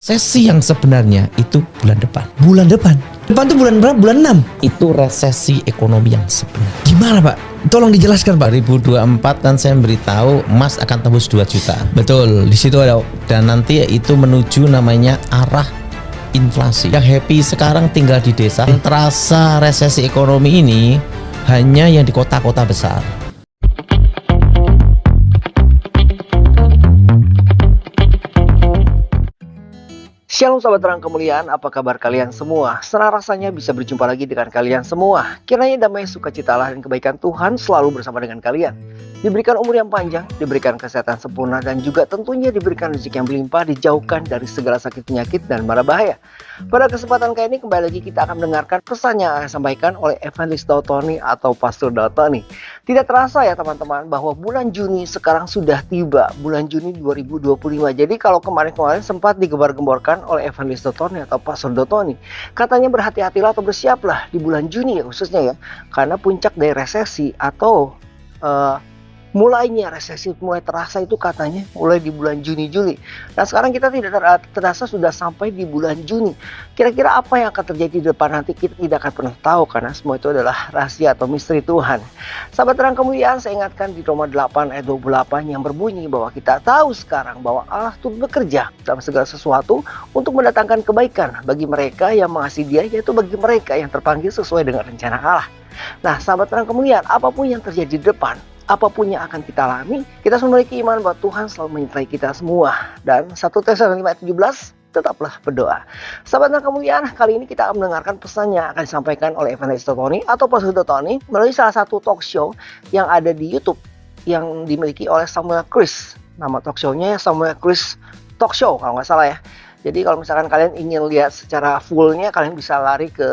Resesi yang sebenarnya itu bulan depan. Bulan depan? Depan tuh bulan berapa? Bulan 6? Itu resesi ekonomi yang sebenarnya. Gimana Pak? Tolong dijelaskan Pak. 2024 kan saya beritahu emas akan tembus 2 juta. Betul, di situ ada. Dan nanti itu menuju namanya arah inflasi. Yang happy sekarang tinggal di desa. Yang terasa resesi ekonomi ini hanya yang di kota-kota besar. Shalom sahabat terang kemuliaan, apa kabar kalian semua? Senang rasanya bisa berjumpa lagi dengan kalian semua. Kiranya damai sukacita Allah dan kebaikan Tuhan selalu bersama dengan kalian. Diberikan umur yang panjang, diberikan kesehatan sempurna, dan juga tentunya diberikan rezeki yang berlimpah, dijauhkan dari segala sakit penyakit dan mara bahaya. Pada kesempatan kali ini kembali lagi kita akan mendengarkan pesan yang akan disampaikan oleh Evangelist Dautoni atau Pastor Dautoni. Tidak terasa ya teman-teman bahwa bulan Juni sekarang sudah tiba, bulan Juni 2025. Jadi kalau kemarin-kemarin sempat digembar-gemborkan oleh Evangelist Dautoni atau Pastor Dautoni, katanya berhati-hatilah atau bersiaplah di bulan Juni ya khususnya ya, karena puncak dari resesi atau mulainya resesi mulai terasa itu katanya mulai di bulan Juni-Juli. Nah sekarang kita tidak terasa sudah sampai di bulan Juni. Kira-kira apa yang akan terjadi di depan nanti kita tidak akan pernah tahu, karena semua itu adalah rahasia atau misteri Tuhan. Sahabat terang kemuliaan, saya ingatkan di Roma 8 ayat 28 yang berbunyi bahwa kita tahu sekarang bahwa Allah turut bekerja dalam segala sesuatu untuk mendatangkan kebaikan bagi mereka yang mengasihi Dia, yaitu bagi mereka yang terpanggil sesuai dengan rencana Allah. Nah sahabat terang kemuliaan, apapun yang terjadi di depan, apapun yang akan kita alami, kita memiliki iman bahwa Tuhan selalu menyertai kita semua. Dan 1 Tesalonika 5 ayat 17, tetaplah berdoa. Sahabat dan kemuliaan, kali ini kita akan mendengarkan pesan yang akan disampaikan oleh Evangelist Dautoni atau Pastor Dautoni melalui salah satu talk show yang ada di YouTube yang dimiliki oleh Samuel Chris. Nama talk show-nya Samuel Chris Talk Show kalau nggak salah ya. Jadi kalau misalkan kalian ingin lihat secara fullnya, kalian bisa lari ke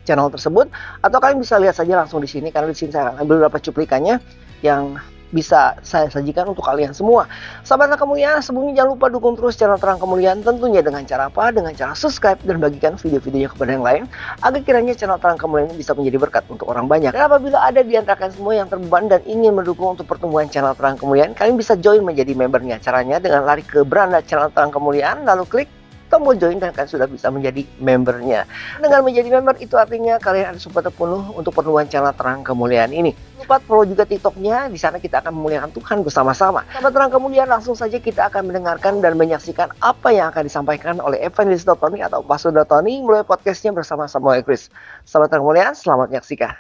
channel tersebut, atau kalian bisa lihat saja langsung di sini, karena di sini saya akan ambil beberapa cuplikannya yang bisa saya sajikan untuk kalian semua. Sahabat kemuliaan, sebelumnya jangan lupa dukung terus channel Terang Kemuliaan, tentunya dengan cara apa? Dengan cara subscribe dan bagikan video-videonya kepada yang lain, agar kiranya channel Terang Kemuliaan ini bisa menjadi berkat untuk orang banyak. Dan apabila ada di antara kalian semua yang terbeban dan ingin mendukung untuk pertumbuhan channel Terang Kemuliaan, kalian bisa join menjadi membernya. Caranya dengan lari ke beranda channel Terang Kemuliaan, lalu klik tombol join dan kalian sudah bisa menjadi membernya. Dengan menjadi member itu artinya kalian ada support penuh untuk pertumbuhan channel Terang Kemuliaan ini. Lupa follow juga TikToknya, di sana kita akan memuliakan Tuhan bersama-sama. Sahabat Terang Kemuliaan, langsung saja kita akan mendengarkan dan menyaksikan apa yang akan disampaikan oleh Evangelist Dautoni atau Pastor Dautoni melalui podcastnya bersama Samuel Chris. Sahabat Terang Kemuliaan, selamat menyaksikan.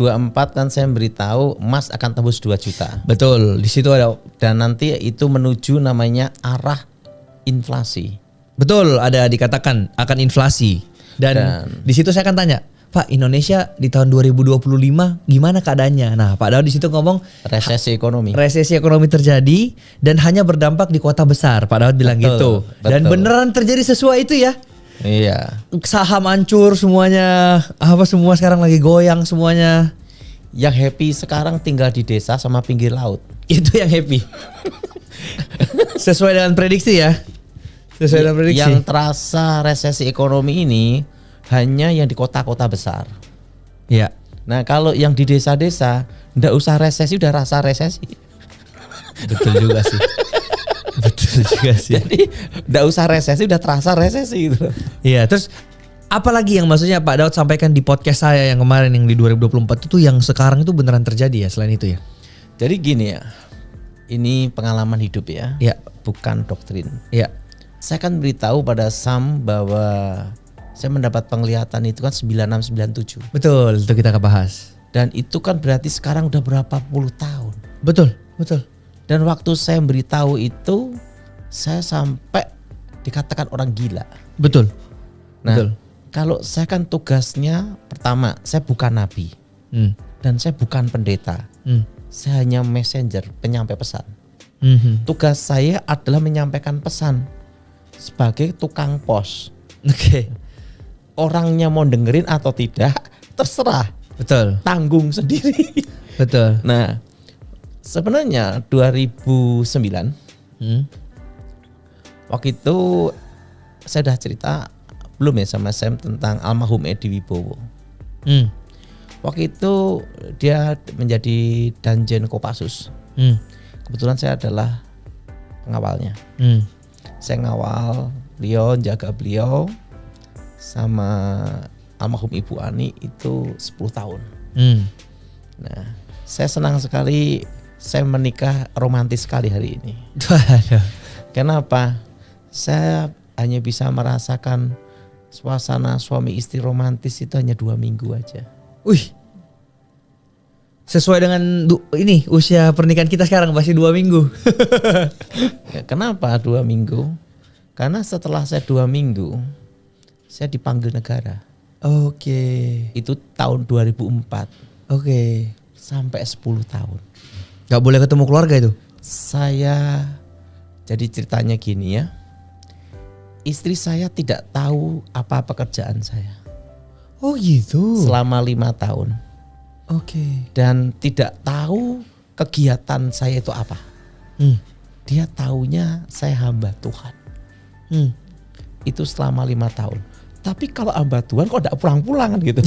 Empat kan saya beritahu emas akan tembus 2 juta. Betul, di situ ada. Dan nanti itu menuju namanya arah inflasi. Betul, ada dikatakan akan inflasi. Dan di situ saya akan tanya, Pak, Indonesia di tahun 2025 gimana keadaannya? Nah, Pak Daud di situ ngomong resesi ekonomi. Resesi ekonomi terjadi dan hanya berdampak di kota besar. Pak Daud bilang gitu. Dan beneran terjadi sesuai itu ya? Iya. Saham hancur semuanya, semua sekarang lagi goyang semuanya. Yang happy sekarang tinggal di desa sama pinggir laut. Itu yang happy. Sesuai dengan prediksi ya. Sesuai dengan prediksi. Yang terasa resesi ekonomi ini hanya yang di kota-kota besar. Iya. Nah kalau yang di desa-desa ndak usah resesi, udah rasa resesi. Betul juga sih. Betul juga sih. Jadi nggak usah resesi, udah terasa resesi gitu. Iya, terus apalagi yang maksudnya Pak Daud sampaikan di podcast saya yang kemarin yang di 2024 itu yang sekarang itu beneran terjadi ya selain itu ya? Jadi gini ya, ini pengalaman hidup ya, bukan doktrin. Iya. Saya kan beritahu pada Sam bahwa saya mendapat penglihatan itu kan 9697. Betul, itu kita bahas. Dan itu kan berarti sekarang udah berapa puluh tahun. Betul, betul. Dan waktu saya beritahu itu, saya sampai dikatakan orang gila. Betul. Nah, betul. Kalau saya kan tugasnya pertama, saya bukan nabi dan saya bukan pendeta. Saya hanya messenger, penyampai pesan. Mhm. Tugas saya adalah menyampaikan pesan sebagai tukang pos. Oke. Orangnya mau dengerin atau tidak, terserah. Betul. Tanggung sendiri. Betul. Nah, sebenarnya 2009 waktu itu saya udah cerita belum ya sama Sam tentang almarhum Edi Wibowo. Waktu itu dia menjadi Danjen Kopassus. Kebetulan saya adalah pengawalnya. Saya ngawal beliau, jaga beliau sama almarhum Ibu Ani itu 10 tahun. Nah, saya senang sekali saya menikah romantis sekali hari ini. Kenapa? Saya hanya bisa merasakan suasana suami istri romantis itu hanya 2 minggu aja. Wih. Sesuai dengan ini usia pernikahan kita sekarang masih 2 minggu. Ya, kenapa 2 minggu? Karena setelah saya 2 minggu, saya dipanggil negara. Oke. Itu tahun 2004 Oke. sampai 10 tahun. Gak boleh ketemu keluarga itu? Saya jadi ceritanya gini ya. Istri saya tidak tahu apa pekerjaan saya Oh gitu. selama 5 tahun. Oke. Dan tidak tahu kegiatan saya itu apa. Dia taunya saya hamba Tuhan. Itu selama 5 tahun. Tapi kalau hamba Tuhan kok tidak pulang-pulang kan gitu.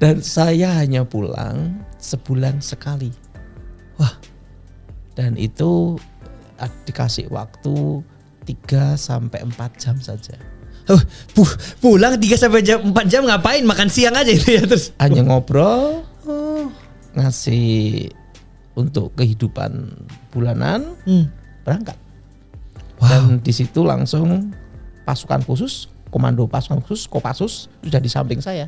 Dan saya hanya pulang sebulan sekali. Wah. Dan itu dikasih waktu 3 sampai 4 jam saja. Pulang 3 sampai 4 jam ngapain? Makan siang aja itu ya terus. Hanya ngobrol, ngasih untuk kehidupan bulanan, berangkat. Wow. Dan di situ langsung pasukan khusus, komando pasukan khusus, Kopassus sudah di samping saya.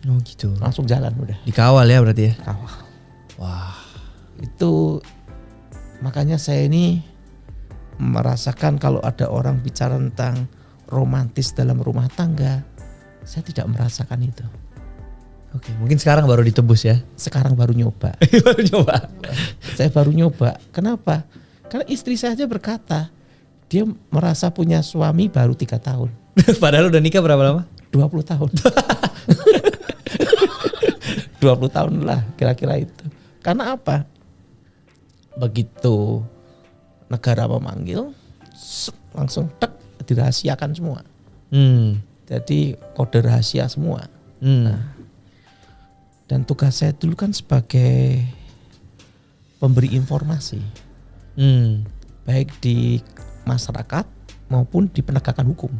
Oh gitu. Langsung jalan udah. Dikawal ya berarti ya. Kawal. Wah. Itu makanya saya ini merasakan kalau ada orang bicara tentang romantis dalam rumah tangga, saya tidak merasakan itu. Oke, mungkin sekarang baru ditebus ya. Sekarang baru nyoba. Baru coba. Saya baru nyoba. Kenapa? Karena istri saya aja berkata, dia merasa punya suami baru 3 tahun. Padahal udah nikah berapa lama? 20 tahun. 20 tahun lah kira-kira itu. Karena apa? Begitu negara memanggil, langsung tek dirahasiakan semua. Jadi kode rahasia semua. Nah, dan tugas saya dulu kan sebagai pemberi informasi, baik di masyarakat maupun di penegakan hukum.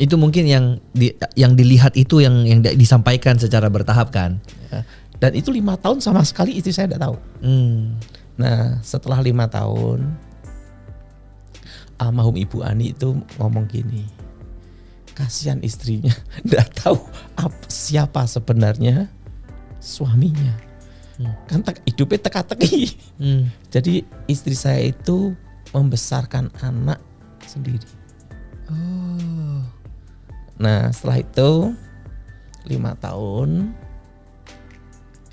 Itu mungkin yang dilihat itu yang disampaikan secara bertahap kan. Ya. Dan itu 5 tahun sama sekali istri saya tidak tahu. Nah, setelah 5 tahun, almarhum Ibu Ani itu ngomong gini, kasihan istrinya, tidak tahu siapa sebenarnya suaminya. Kan hidupnya teka-teki. Jadi istri saya itu membesarkan anak sendiri. Oh. Nah, setelah itu 5 tahun,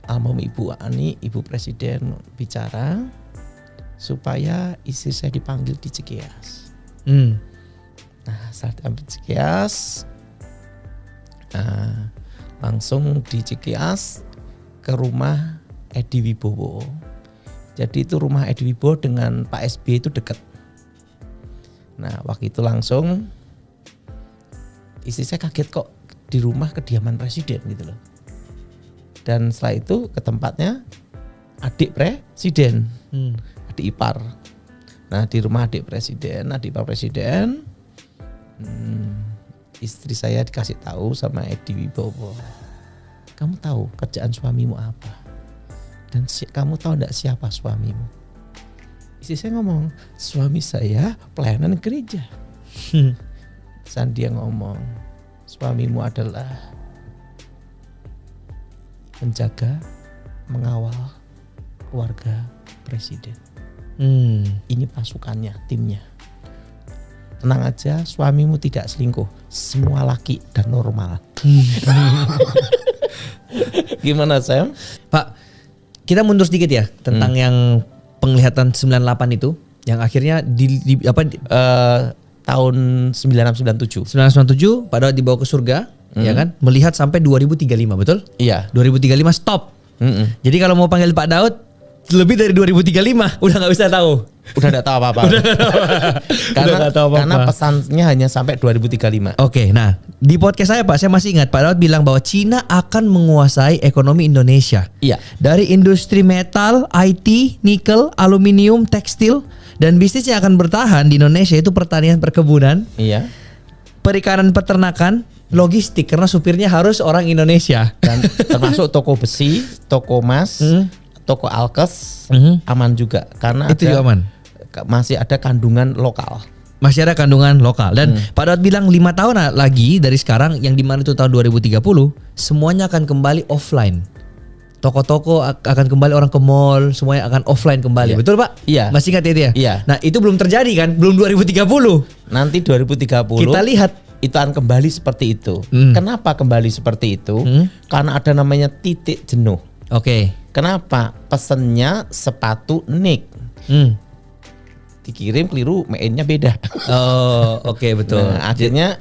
almarhum Ibu Ani, Ibu Presiden bicara supaya istri saya dipanggil di Cikeas. Nah, saat diambil Cikeas, langsung di Cikeas ke rumah Edi Wibowo. Jadi itu rumah Edi Wibowo dengan Pak SBY itu dekat. Nah, waktu itu langsung istri saya kaget kok di rumah kediaman presiden gitu loh. Dan setelah itu ke tempatnya adik presiden, adik ipar. Nah, di rumah adik ipar presiden, istri saya dikasih tahu sama Edi Wibowo, kamu tahu kerjaan suamimu apa? Dan kamu tahu enggak siapa suamimu? Istri saya ngomong, suami saya pelayanan gereja. Dan dia ngomong, suamimu adalah menjaga, mengawal keluarga presiden. Ini pasukannya, timnya. Tenang aja, suamimu tidak selingkuh. Semua laki dan normal. Gimana Sam? Pak, kita mundur sedikit ya tentang yang penglihatan 98 itu yang akhirnya tahun 1997. 1997 pada dibawa ke surga, ya kan? Melihat sampai 2035, betul? Iya. 2035 stop. Jadi kalau mau panggil Pak Daud lebih dari 2035 udah nggak bisa tahu. Udah nggak tahu apa-apa. Karena pesannya hanya sampai 2035. Oke, nah di podcast saya Pak, saya masih ingat Pak Daud bilang bahwa Cina akan menguasai ekonomi Indonesia. Iya. Dari industri metal, IT, nikel, aluminium, tekstil, dan bisnis yang akan bertahan di Indonesia itu pertanian, perkebunan, Iya. perikanan, peternakan, logistik karena supirnya harus orang Indonesia. Dan termasuk toko besi, toko emas, toko alkes aman juga karena Itu juga aman. Masih ada kandungan lokal. Masih ada kandungan lokal dan Pak Daud bilang 5 tahun lagi dari sekarang yang dimana itu tahun 2030 semuanya akan kembali offline. Toko-toko akan kembali, orang ke mall, semuanya akan offline kembali. Iya. Betul Pak? Iya. Masih ingat itu ya? Iya. Nah itu belum terjadi kan? Belum 2030. Nanti 2030 Kita lihat. itu akan kembali seperti itu. Kenapa kembali seperti itu? Karena ada namanya titik jenuh. Oke. Kenapa? Pesennya sepatu Nick. Dikirim keliru, mainnya beda. Oh oke betul. Nah, akhirnya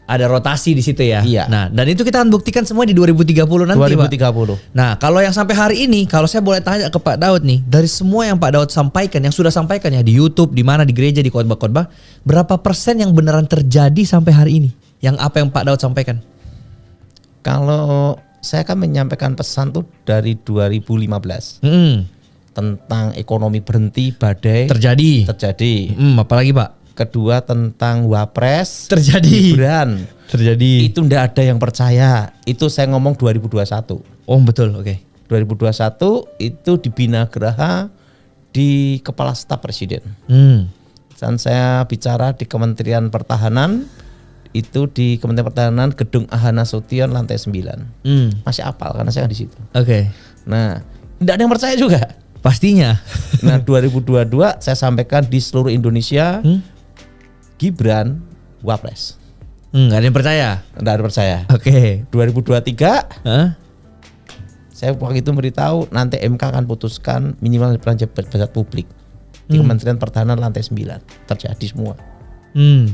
ada rotasi di situ ya. Iya. Nah, dan itu kita akan buktikan semua di 2030 nanti, 2030. Pak. Nah, kalau yang sampai hari ini, kalau saya boleh tanya ke Pak Daud nih, dari semua yang Pak Daud sampaikan, yang sudah sampaikan ya di YouTube, di mana di gereja, di khotbah-khotbah, berapa persen yang beneran terjadi sampai hari ini? Yang apa yang Pak Daud sampaikan? Kalau saya kan menyampaikan pesan tuh dari 2015 tentang ekonomi berhenti, badai Terjadi. Apalagi Pak? Kedua tentang Wapres Terjadi. Gibran. Terjadi. Itu ndak ada yang percaya. Itu saya ngomong 2021. Oh betul, oke. 2021 itu di Binagraha di Kepala Staf Presiden. Dan saya bicara di Kementerian Pertahanan, itu di Kementerian Pertahanan Gedung Ahana Sution lantai 9. Masih apal karena saya di situ. Oke. Nah, ndak ada yang percaya juga. Pastinya. Nah, 2022 saya sampaikan di seluruh Indonesia. Gibran Wapres. Nggak ada yang percaya. Nggak ada yang percaya. Oke. 2023 saya waktu itu memberitahu nanti MK akan putuskan minimal belanja pejabat publik di Kementerian Pertahanan lantai 9. Terjadi semua.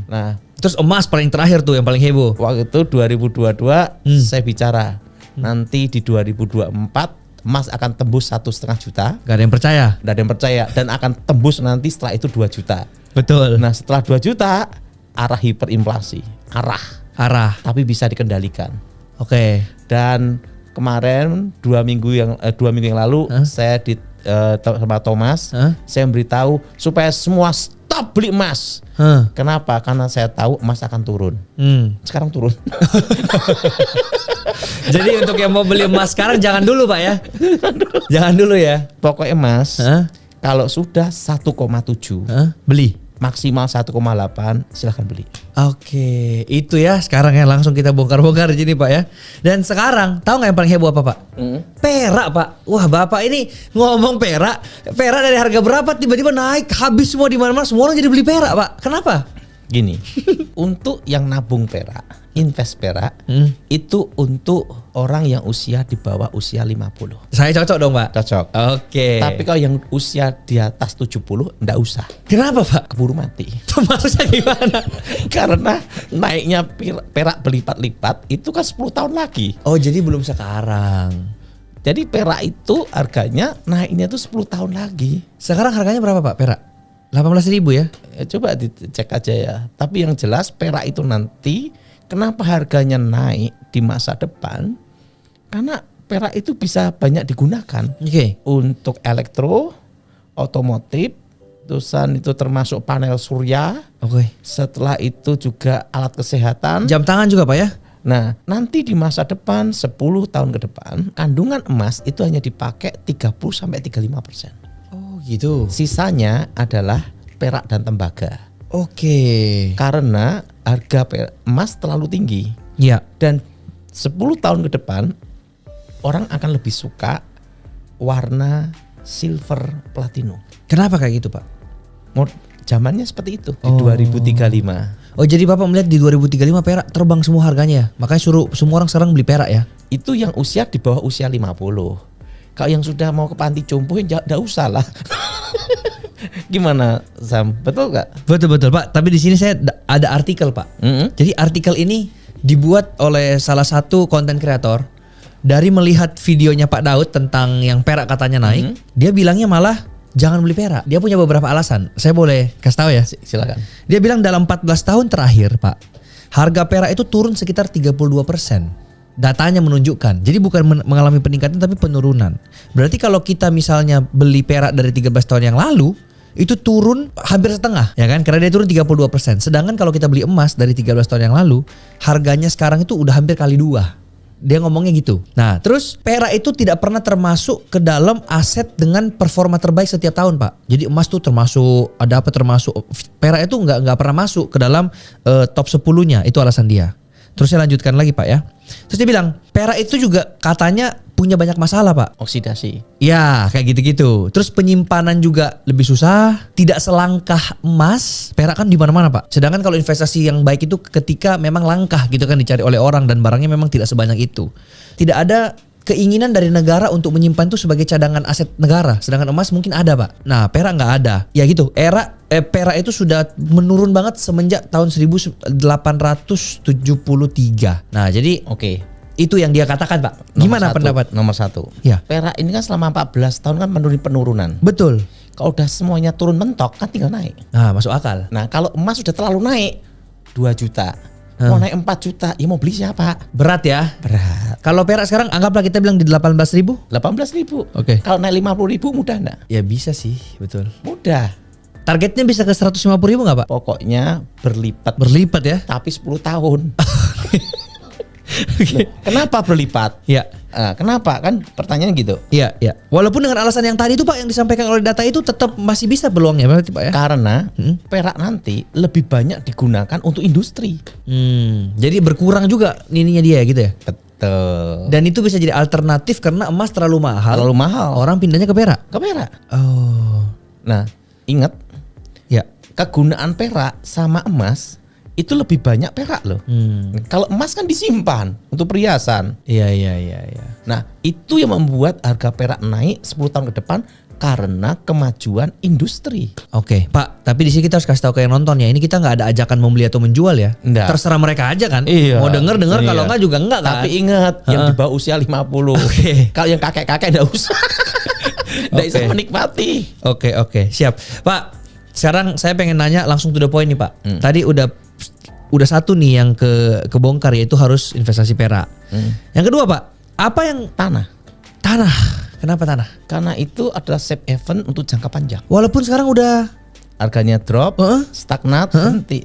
Nah, terus emas paling terakhir tuh yang paling heboh. waktu itu 2022 saya bicara nanti di 2024 emas akan tembus 1,5 juta. Gak ada yang percaya. Nggak ada yang percaya dan akan tembus nanti setelah itu 2 juta. Betul. Nah, setelah 2 juta arah hiperinflasi, arah tapi bisa dikendalikan. Oke. Dan kemarin 2 minggu yang lalu saya di sama Thomas saya memberitahu supaya semua stop beli emas. Kenapa? Karena saya tahu emas akan turun. Sekarang turun. Jadi untuk yang mau beli emas sekarang jangan dulu Pak ya. Jangan dulu ya. Pokoknya emas kalau sudah 1,7 beli. Maksimal 1,8 silahkan beli. Oke, itu ya sekarang ya langsung kita bongkar-bongkar di sini Pak ya. Dan sekarang tahu nggak yang paling heboh apa Pak? Perak Pak. Wah Bapak ini ngomong perak dari harga berapa tiba-tiba naik habis semua di mana-mana, semua orang jadi beli perak Pak. Kenapa? Gini, untuk yang nabung perak, invest perak, itu untuk orang yang usia di bawah usia 50. Saya cocok dong Pak? Cocok. Oke. Tapi kalau yang usia di atas 70, enggak usah. Kenapa Pak? Keburu mati. Itu maksudnya gimana? Karena naiknya perak berlipat-lipat itu kan 10 tahun lagi. Oh jadi belum sekarang. Jadi perak itu harganya naiknya tuh 10 tahun lagi. Sekarang harganya berapa Pak perak? 18.000 ya? Coba dicek aja ya. Tapi yang jelas perak itu nanti kenapa harganya naik di masa depan? Karena perak itu bisa banyak digunakan untuk elektro, otomotif, terusan itu termasuk panel surya. Setelah itu juga alat kesehatan. Jam tangan juga Pak ya? Nah, nanti di masa depan 10 tahun ke depan kandungan emas itu hanya dipakai 30-35%. Oh gitu. Sisanya adalah perak dan tembaga. Karena harga emas terlalu tinggi. Iya. Dan 10 tahun ke depan orang akan lebih suka warna silver platinum. Kenapa kayak gitu Pak? Zamannya seperti itu di 2035. Oh jadi Bapak melihat di 2035 perak terbang semua harganya. Makanya suruh semua orang sekarang beli perak ya? Itu yang usia di bawah usia 50. Kalau yang sudah mau ke panti jompo ya enggak usah lah. Gimana Sam? Betul nggak? Betul Pak. Tapi di sini saya ada artikel Pak. Jadi artikel ini dibuat oleh salah satu konten kreator. Dari melihat videonya Pak Daud tentang yang perak katanya naik, dia bilangnya malah jangan beli perak. Dia punya beberapa alasan. Saya boleh kasih tahu ya? Silakan. Dia bilang dalam 14 tahun terakhir Pak, harga perak itu turun sekitar 32%. Datanya menunjukkan. Jadi bukan mengalami peningkatan tapi penurunan. Berarti kalau kita misalnya beli perak dari 13 tahun yang lalu, itu turun hampir setengah ya kan, karena dia turun 32%. Sedangkan kalau kita beli emas dari 13 tahun yang lalu, harganya sekarang itu udah hampir kali 2. Dia ngomongnya gitu. Nah terus perak itu tidak pernah termasuk ke dalam aset dengan performa terbaik setiap tahun Pak. Jadi emas tuh termasuk, ada apa termasuk, perak itu nggak pernah masuk ke dalam top 10-nya. Itu alasan dia. Terus saya lanjutkan lagi Pak ya. Terus dia bilang perak itu juga katanya punya banyak masalah Pak. Oksidasi. Ya kayak gitu-gitu. Terus penyimpanan juga lebih susah. Tidak selangkah emas. Perak kan di mana-mana Pak. Sedangkan kalau investasi yang baik itu ketika memang langkah gitu kan, dicari oleh orang dan barangnya memang tidak sebanyak itu. Tidak ada keinginan dari negara untuk menyimpan itu sebagai cadangan aset negara. Sedangkan emas mungkin ada Pak. Nah perak nggak ada. Ya gitu. Perak itu sudah menurun banget semenjak tahun 1873. Nah jadi Oke. itu yang dia katakan Pak. Gimana pendapat? Nomor 1. Ya. Perak ini kan selama 14 tahun kan menurun penurunan. Betul. Kalau udah semuanya turun mentok kan tinggal naik. Nah masuk akal. Nah kalau emas sudah terlalu naik 2 juta. Mau naik 4 juta, ya mau beli siapa? Berat ya. Berat. Kalau perak sekarang anggaplah kita bilang di 18.000. 18.000. Oke. Kalau naik 50.000 mudah enggak? Ya bisa sih, betul. Mudah. Targetnya bisa ke 150.000 nggak Pak? Pokoknya berlipat. Berlipat ya? Tapi 10 tahun. Kenapa berlipat? Ya. Kenapa? Kan pertanyaan gitu. Iya, iya. Walaupun dengan alasan yang tadi itu Pak yang disampaikan oleh data itu tetap masih bisa peluangnya berarti Pak ya? Karena perak nanti lebih banyak digunakan untuk industri. Jadi berkurang juga nininya dia gitu ya? Betul. Dan itu bisa jadi alternatif karena emas terlalu mahal. Terlalu mahal. Orang pindahnya ke perak. Ke perak. Oh. Nah, ingat Ya. kegunaan perak sama emas itu lebih banyak perak loh. Kalau emas kan disimpan untuk perhiasan. Iya. Nah, itu yang membuat harga perak naik 10 tahun ke depan karena kemajuan industri. Oke, Pak. Tapi di sini kita harus kasih tahu ke yang nonton ya. Ini kita nggak ada ajakan membeli atau menjual ya. Nggak. Terserah mereka aja kan. Iya. Mau denger Iya. kalau nggak juga nggak kan. Tapi ingat yang di bawah usia 50. Oke. Kalau yang kakek-kakek enggak usah. Enggak bisa Oke. menikmati. Oke, siap. Pak, sekarang saya pengen nanya langsung to the point nih Pak. Tadi udah satu nih yang kebongkar, yaitu harus investasi perak. Yang kedua Pak, apa yang Tanah. Kenapa tanah? Karena itu adalah safe haven untuk jangka panjang. Walaupun sekarang udah Harganya drop, stagnat, berhenti.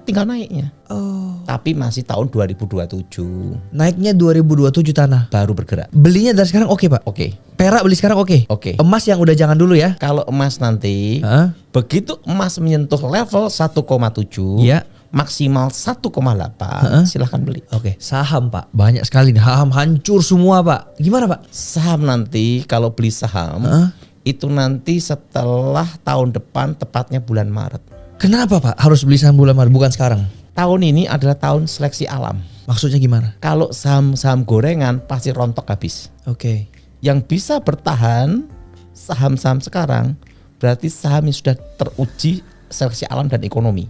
Tinggal naiknya. Oh, Tapi masih tahun 2027 naiknya 2027 tanah. baru bergerak. Belinya dari sekarang oke Pak. Oke. Perak beli sekarang oke. Oke. Emas yang udah jangan dulu ya. Kalau emas nanti begitu emas menyentuh level 1,7, Iya. maksimal 1,8, silahkan beli. Oke, saham Pak. Banyak sekali nih saham hancur semua Pak. Gimana Pak? Saham nanti kalau beli saham itu nanti setelah tahun depan, tepatnya bulan Maret. Kenapa Pak harus beli saham bulan Maret bukan sekarang? Tahun ini adalah tahun seleksi alam. Maksudnya gimana? Kalau saham-saham gorengan pasti rontok habis. Oke. Yang bisa bertahan saham-saham sekarang berarti saham yang sudah teruji seleksi alam dan ekonomi.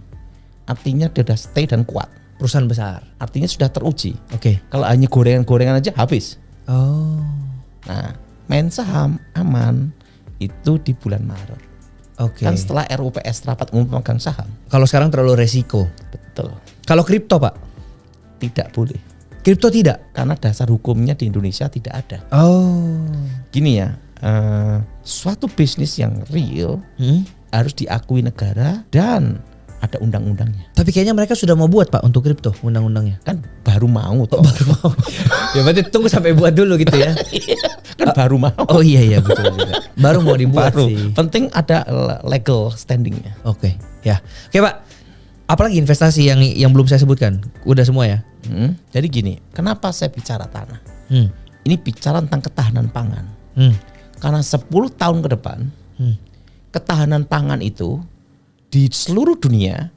Artinya dia sudah stay dan kuat. Perusahaan besar. Artinya sudah teruji. Oke. Kalau hanya gorengan-gorengan aja habis. Oh. Nah, main saham aman itu di bulan Maret. Oke. Kan setelah RUPS rapat umum pemegang saham. Kalau sekarang terlalu resiko. Betul. Kalau kripto Pak? Tidak boleh. Kripto tidak? Karena dasar hukumnya di Indonesia tidak ada. Oh. Gini ya, suatu bisnis yang real harus diakui negara dan ada undang-undangnya. Tapi kayaknya mereka sudah mau buat Pak untuk kripto undang-undangnya. Kan baru mau toh. Baru mau. Ya berarti tunggu sampai buat dulu gitu ya. Kan baru mau. Oh iya betul juga. Baru mau dibuat Baru. sih. Penting ada legal standingnya. Oke. Ya. Oke Pak. Apalagi investasi yang belum saya sebutkan? Udah semua ya? Jadi gini, kenapa saya bicara tanah? Hmm. Ini bicara tentang ketahanan pangan. Karena 10 tahun ke depan, ketahanan pangan itu di seluruh dunia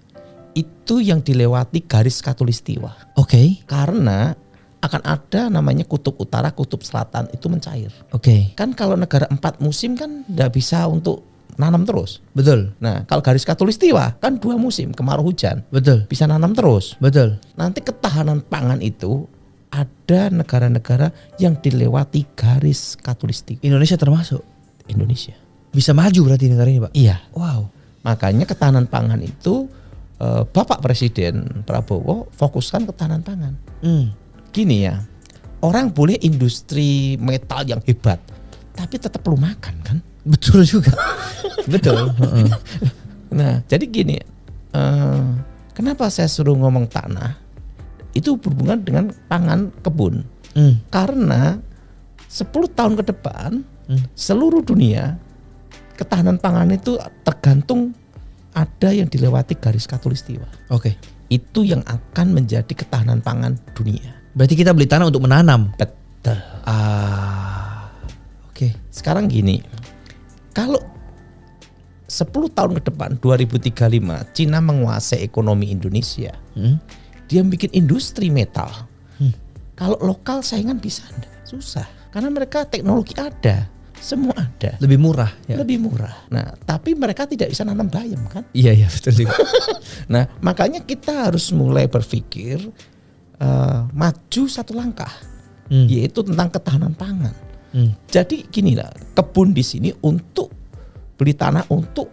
itu yang dilewati garis khatulistiwa. Oke. Karena akan ada namanya kutub utara, kutub selatan itu mencair. Oke. Kan kalau negara 4 musim kan nggak bisa untuk nanam terus. Betul. Nah kalau garis khatulistiwa kan 2 musim, kemarau hujan, Betul. bisa nanam terus. Betul. Nanti ketahanan pangan itu ada negara-negara yang dilewati garis khatulistiwa. Indonesia termasuk. Indonesia. Bisa maju berarti negara ini, Pak. Iya. Wow. Makanya ketahanan pangan itu Bapak Presiden Prabowo fokuskan ketahanan pangan. Gini ya, orang boleh industri metal yang hebat, tapi tetap perlu makan kan? Betul juga. Betul. Nah, jadi gini, kenapa saya suruh ngomong tanah? Itu berhubungan dengan pangan kebun. Karena 10 tahun ke depan, seluruh dunia ketahanan pangan itu tergantung ada yang dilewati garis khatulistiwa. Oke. Itu yang akan menjadi ketahanan pangan dunia. Berarti kita beli tanah untuk menanam. Betul. Oke. Sekarang gini, kalau 10 tahun ke depan 2035 Cina menguasai ekonomi Indonesia, dia bikin industri metal. Kalau lokal saingan bisa susah, karena mereka teknologi ada, semua ada. Lebih murah. Ya. Lebih murah. Nah, tapi mereka tidak bisa nanam bayam kan? Iya betul juga. Nah, makanya kita harus mulai berpikir maju satu langkah, yaitu tentang ketahanan pangan. Jadi gini lah, kebun di sini untuk beli tanah untuk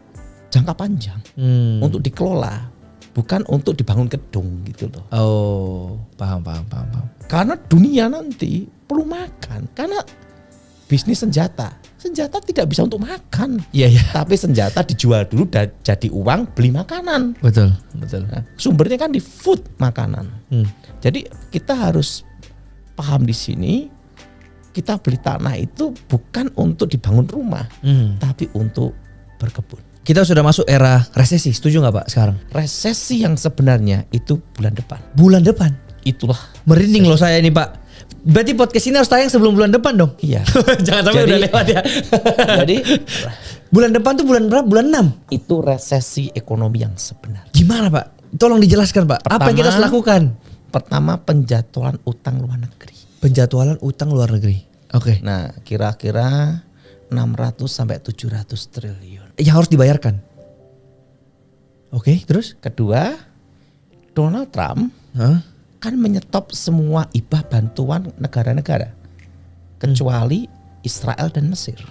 jangka panjang, untuk dikelola, bukan untuk dibangun gedung gitu loh. Oh, paham. Karena dunia nanti perlu makan, karena bisnis senjata tidak bisa untuk makan. Iya. Tapi senjata dijual dulu jadi uang beli makanan. Betul. Nah, sumbernya kan di food, makanan. Jadi kita harus paham di sini, kita beli tanah itu bukan untuk dibangun rumah, tapi untuk berkebun. Kita sudah masuk era resesi, setuju nggak Pak sekarang? Resesi yang sebenarnya itu bulan depan. Bulan depan? Itulah. Merinding loh saya ini Pak. Berarti podcast ini harus tayang sebelum bulan depan dong? Iya. Jangan sampai udah lewat ya. Jadi bulan depan tuh bulan berapa? Bulan 6? Itu resesi ekonomi yang sebenarnya. Gimana Pak? Tolong dijelaskan Pak. Apa yang kita harus lakukan? Pertama, penjadwalan utang luar negeri. Penjadwalan utang luar negeri. Oke. Nah, kira-kira 600 sampai 700 triliun. Yang harus dibayarkan. Oke, terus? Kedua, Donald Trump kan menyetop semua hibah bantuan negara-negara kecuali Israel dan Mesir.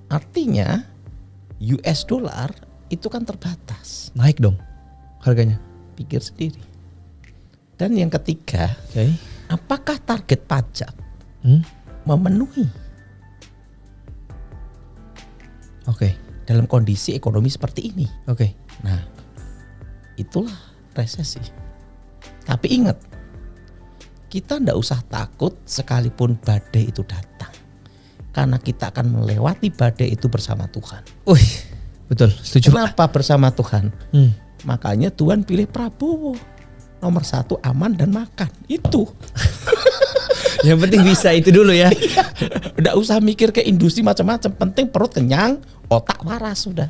Artinya US dollar itu kan terbatas. Naik dong harganya. Pikir sendiri. Dan yang ketiga, apakah target pajak memenuhi? Oke. Dalam kondisi ekonomi seperti ini. Oke. Nah, itulah resesi. Tapi ingat, kita ndak usah takut sekalipun badai itu datang, karena kita akan melewati badai itu bersama Tuhan. Wih, betul. Setuju. Kenapa bersama Tuhan? Makanya Tuhan pilih Prabowo. Nomor 1 aman dan makan. Itu. Yang penting bisa itu dulu ya. Ndak usah mikir ke industri macam-macam. Penting perut kenyang, otak waras sudah.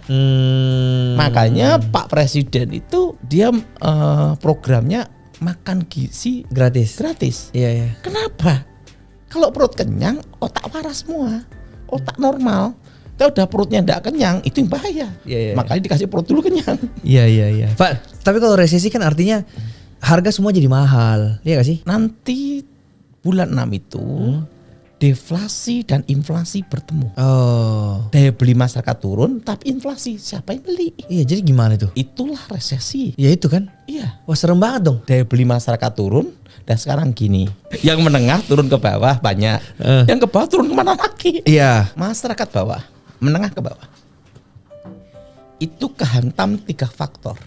Makanya Pak Presiden itu dia programnya makan gizi gratis. Iya. Kenapa? Kalau perut kenyang, otak waras semua, otak normal. Kalau udah perutnya ndak kenyang, itu yang bahaya. Iya. Makanya dikasih perut dulu kenyang. Iya. Pak, tapi kalau resesi kan artinya harga semua jadi mahal, iya gak sih? Nanti bulan 6 itu deflasi dan inflasi bertemu. Oh. Daya beli masyarakat turun, tapi inflasi siapa yang beli? Iya, jadi gimana itu? Itulah resesi. Ya itu kan. Iya. Wah serem banget dong. Daya beli masyarakat turun, dan sekarang gini, yang menengah turun ke bawah banyak, yang ke bawah turun kemana lagi? Iya. Masyarakat bawah, menengah ke bawah, itu kehantam 3 faktor.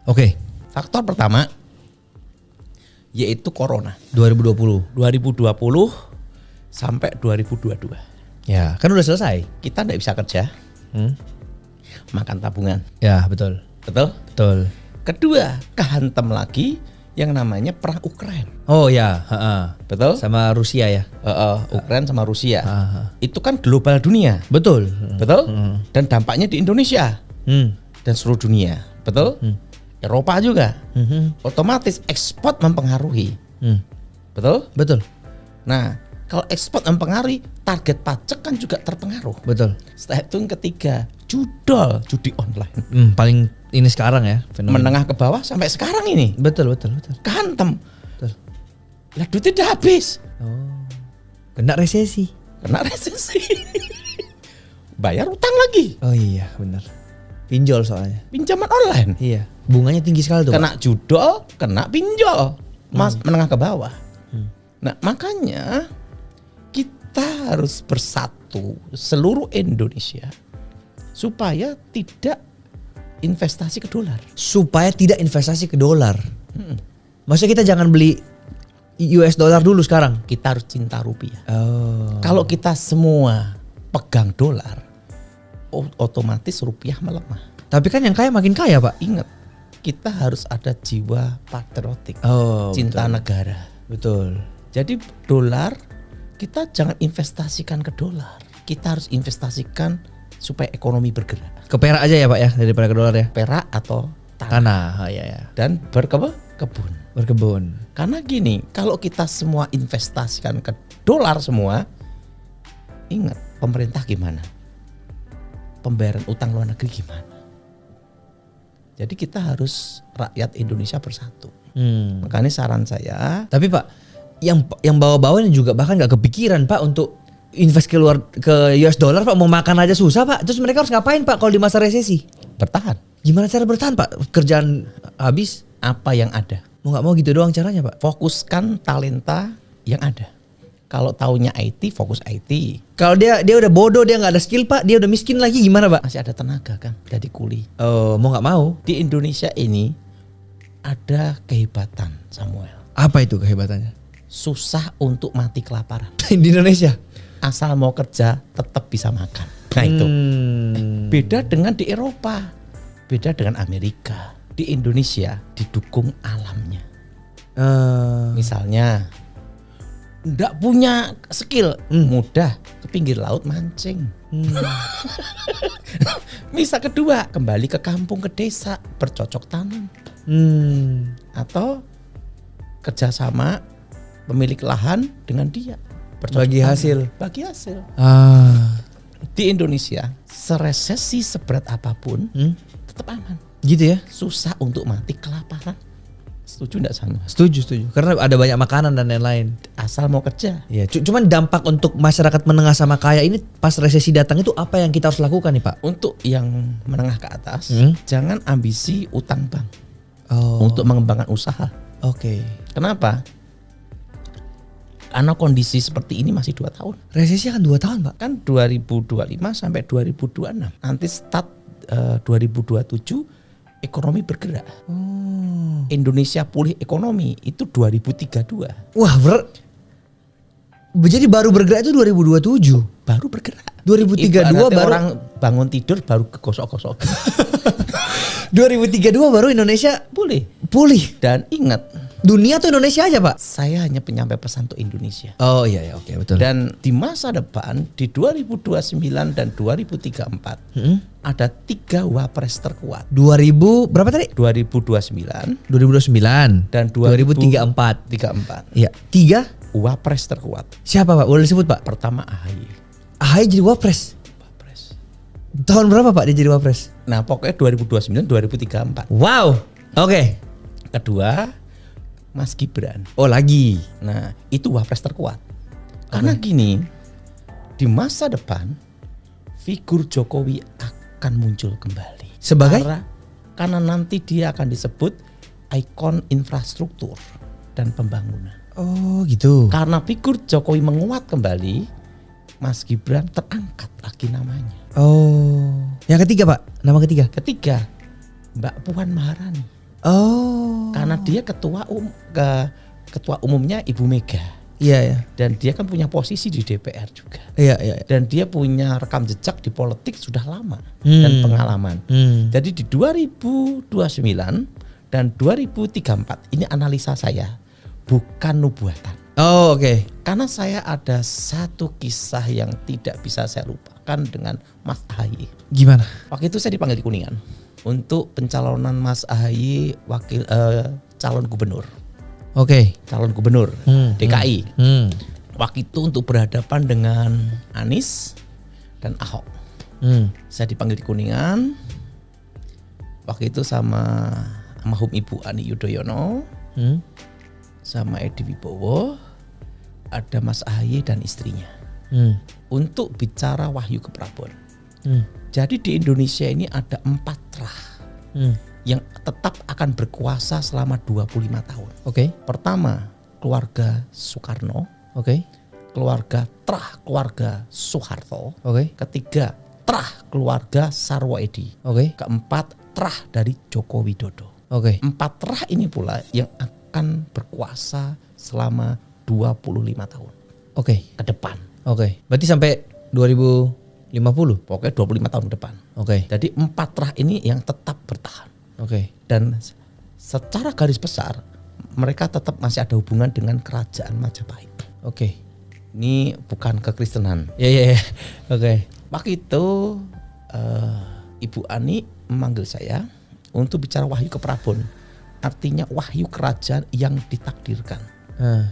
Oke. Faktor pertama yaitu Corona 2020 sampai 2022. Ya kan udah selesai. Kita tidak bisa kerja, makan tabungan. Ya betul. Betul. Kedua, kehantam lagi yang namanya perang Ukraina. Oh ya, betul. Sama Rusia ya. Ukraina sama Rusia. Itu kan global dunia. Betul. Dan dampaknya di Indonesia dan seluruh dunia. Betul. Eropa juga. Otomatis ekspor mempengaruhi. Betul? Betul. Nah, kalau ekspor mempengaruhi, target pajak kan juga terpengaruh. Betul. Setelah itu yang ketiga, judi online. Paling ini sekarang ya fenomena. Menengah ke bawah sampai sekarang ini. Betul. Kantem. Betul. Lah duitnya udah habis. Oh. Kena resesi. Bayar utang lagi. Oh iya, benar. Pinjol soalnya. Pinjaman online. Iya. Bunganya tinggi sekali tuh. Kena judol, kena pinjol. Menengah ke bawah. Nah, makanya kita harus bersatu seluruh Indonesia supaya tidak investasi ke dolar. Supaya tidak investasi ke dolar. Maksudnya kita jangan beli US dollar dulu sekarang. Kita harus cinta rupiah. Oh. Kalau kita semua pegang dolar, otomatis rupiah melemah. Tapi kan yang kaya makin kaya, Pak. Ingat, kita harus ada jiwa patriotik, cinta betul. negara. Betul. Jadi dolar kita jangan investasikan ke dolar. Kita harus investasikan supaya ekonomi bergerak. Ke perak aja ya, Pak ya, daripada ke dolar ya. Perak atau tanah. Tanah, ya. Dan berkebun. Berkebun. Karena gini, kalau kita semua investasikan ke dolar semua, ingat pemerintah gimana? Pembayaran utang luar negeri gimana? Jadi kita harus rakyat Indonesia bersatu. Makanya saran saya. Tapi Pak, yang bawa-bawa ini juga bahkan nggak kepikiran Pak untuk invest ke US dollar Pak, mau makan aja susah Pak. Terus mereka harus ngapain Pak kalau di masa resesi? Bertahan. Gimana cara bertahan Pak? Kerjaan habis? Apa yang ada? Mau nggak mau gitu doang caranya Pak? Fokuskan talenta yang ada. Kalau taunya IT, fokus IT. Kalau dia udah bodoh, dia nggak ada skill Pak, dia udah miskin lagi gimana Pak? Masih ada tenaga kan, jadi kuli. Oh, mau nggak mau? Di Indonesia ini ada kehebatan, Samuel. Apa itu kehebatannya? Susah untuk mati kelaparan. Di Indonesia? Asal mau kerja tetap bisa makan. Nah itu. Beda dengan di Eropa. Beda dengan Amerika. Di Indonesia didukung alamnya. Misalnya nggak punya skill, mudah ke pinggir laut mancing. Misal kedua, kembali ke kampung, ke desa, bercocok tanam. Atau kerjasama pemilik lahan dengan dia, bagi hasil. Di Indonesia seresesi seberat apapun tetap aman. Gitu ya? Susah untuk mati kelaparan. Setuju enggak Sanu? Setuju. Karena ada banyak makanan dan lain-lain. Asal mau kerja. Ya, cuman dampak untuk masyarakat menengah sama kaya ini pas resesi datang itu apa yang kita harus lakukan nih Pak? Untuk yang menengah ke atas, jangan ambisi utang bank. Untuk mengembangkan usaha. Oke. Kenapa? Karena kondisi seperti ini masih 2 tahun. Resesi akan 2 tahun Pak? Kan 2025 sampai 2026. Nanti start 2027 ekonomi bergerak. Indonesia pulih ekonomi itu 2032. Wah, jadi baru bergerak itu 2027. Baru bergerak. 2032 baru orang bangun tidur baru kegosok-gosok. 2032 baru Indonesia pulih. Dan ingat, dunia tuh Indonesia aja Pak. saya hanya penyampai pesan untuk Indonesia. Oh iya oke betul. Dan di masa depan di 2029 dan 2034 ada 3 wapres terkuat. 2000 berapa tadi? 2029 dan 2034. Iya. 3 wapres terkuat. Siapa Pak? Boleh disebut Pak? Pertama AHY. AHY jadi wapres. Tahun berapa Pak dia jadi wapres? Nah pokoknya 2029 2034. Wow. Oke. Kedua Mas Gibran. Oh lagi. Nah itu wapres terkuat. Karena gini, di masa depan figur Jokowi akan muncul kembali. Sebagai? Karena nanti dia akan disebut ikon infrastruktur dan pembangunan. Oh gitu. Karena figur Jokowi menguat kembali, Mas Gibran terangkat lagi namanya. Oh. Yang ketiga Pak, nama ketiga? Ketiga, Mbak Puan Maharani. Oh. Karena dia ketua umumnya Ibu Mega. Iya. Dan dia kan punya posisi di DPR juga. Iya. Dan dia punya rekam jejak di politik sudah lama dan pengalaman. Jadi di 2029 dan 2034 ini analisa saya, bukan nubuatan. Oh oke. Karena saya ada satu kisah yang tidak bisa saya lupakan dengan Mas AHY. Gimana? Waktu itu saya dipanggil di Kuningan untuk pencalonan Mas AHY calon gubernur. Oke. calon gubernur DKI. Waktu itu untuk berhadapan dengan Anies dan Ahok. Saya dipanggil di Kuningan. Waktu itu sama almarhum Ibu Ani Yudhoyono, sama Edi Wibowo, ada Mas Ahaye dan istrinya. Untuk bicara Wahyu Keprabon. Jadi di Indonesia ini ada 4 trah yang tetap akan berkuasa selama 25 tahun. Oke. Pertama, keluarga Soekarno. Oke. Keluarga Soeharto. Oke. Ketiga, trah keluarga Sarwo Edi. Oke. Keempat, trah dari Joko Widodo. Oke. 4 trah ini pula yang akan berkuasa selama 25 tahun Oke. ke depan. Oke. Berarti sampai 2050. Pokoknya 25 tahun ke depan. Oke. Jadi 4 trah ini yang tetap bertahan. Oke. Dan secara garis besar mereka tetap masih ada hubungan dengan kerajaan Majapahit. Oke. Ini bukan kekristenan. Ya. Oke. Waktu itu Ibu Ani memanggil saya untuk bicara Wahyu Keprabon. Artinya wahyu kerajaan yang ditakdirkan.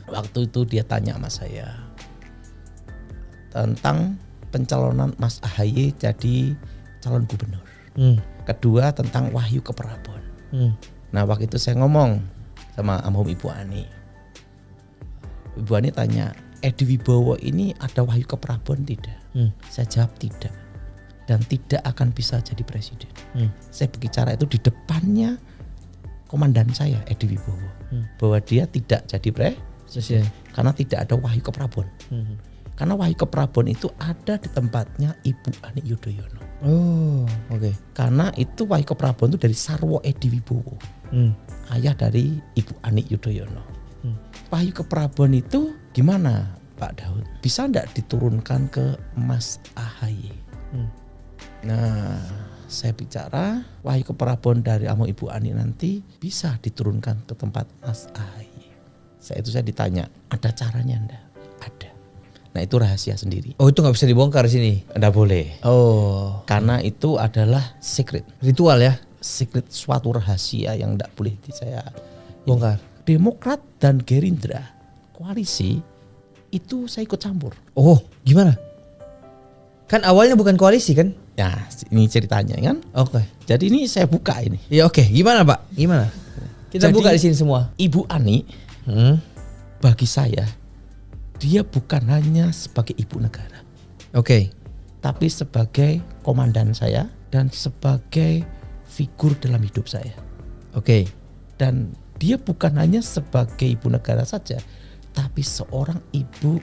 Waktu itu dia tanya sama saya tentang pencalonan Mas Ahaye jadi calon gubernur. Kedua tentang Wahyu Keprabon. Nah waktu itu saya ngomong sama almarhum Ibu Ani. Ibu Ani tanya, Edi Wibowo ini ada Wahyu Keprabon tidak? Saya jawab tidak. Dan tidak akan bisa jadi presiden. Saya bicara itu di depannya komandan saya Edi Wibowo. Bahwa dia tidak jadi presiden. Karena tidak ada Wahyu Keprabon. Karena Wahyu Keprabon itu ada di tempatnya Ibu Ani Yudhoyono. Oh, oke. Karena itu Wahyu Keprabon itu dari Sarwo Edi Wibowo. Ayah dari Ibu Ani Yudhoyono. Wahyu Keprabon itu gimana Pak Daud? Bisa enggak diturunkan ke Mas Ahaye? Nah, saya bicara Wahyu Keprabon dari almarhum Ibu Ani nanti bisa diturunkan ke tempat Mas Ahaye. Saya ditanya, ada caranya enggak? Ada. Nah itu rahasia sendiri. Oh itu nggak bisa dibongkar sini? Enggak boleh. Oh. Karena itu adalah secret. Ritual ya? Secret suatu rahasia yang enggak boleh saya bongkar. Demokrat dan Gerindra koalisi itu saya ikut campur. Oh gimana? Kan awalnya bukan koalisi kan? Ya ini ceritanya kan. Oke. Jadi ini saya buka ini. Ya oke. Gimana Pak? Gimana? Kita Jadi, buka di sini semua. Ibu Ani bagi saya dia bukan hanya sebagai ibu negara. Oke. Tapi sebagai komandan saya dan sebagai figur dalam hidup saya. Oke. Dan dia bukan hanya sebagai ibu negara saja, tapi seorang ibu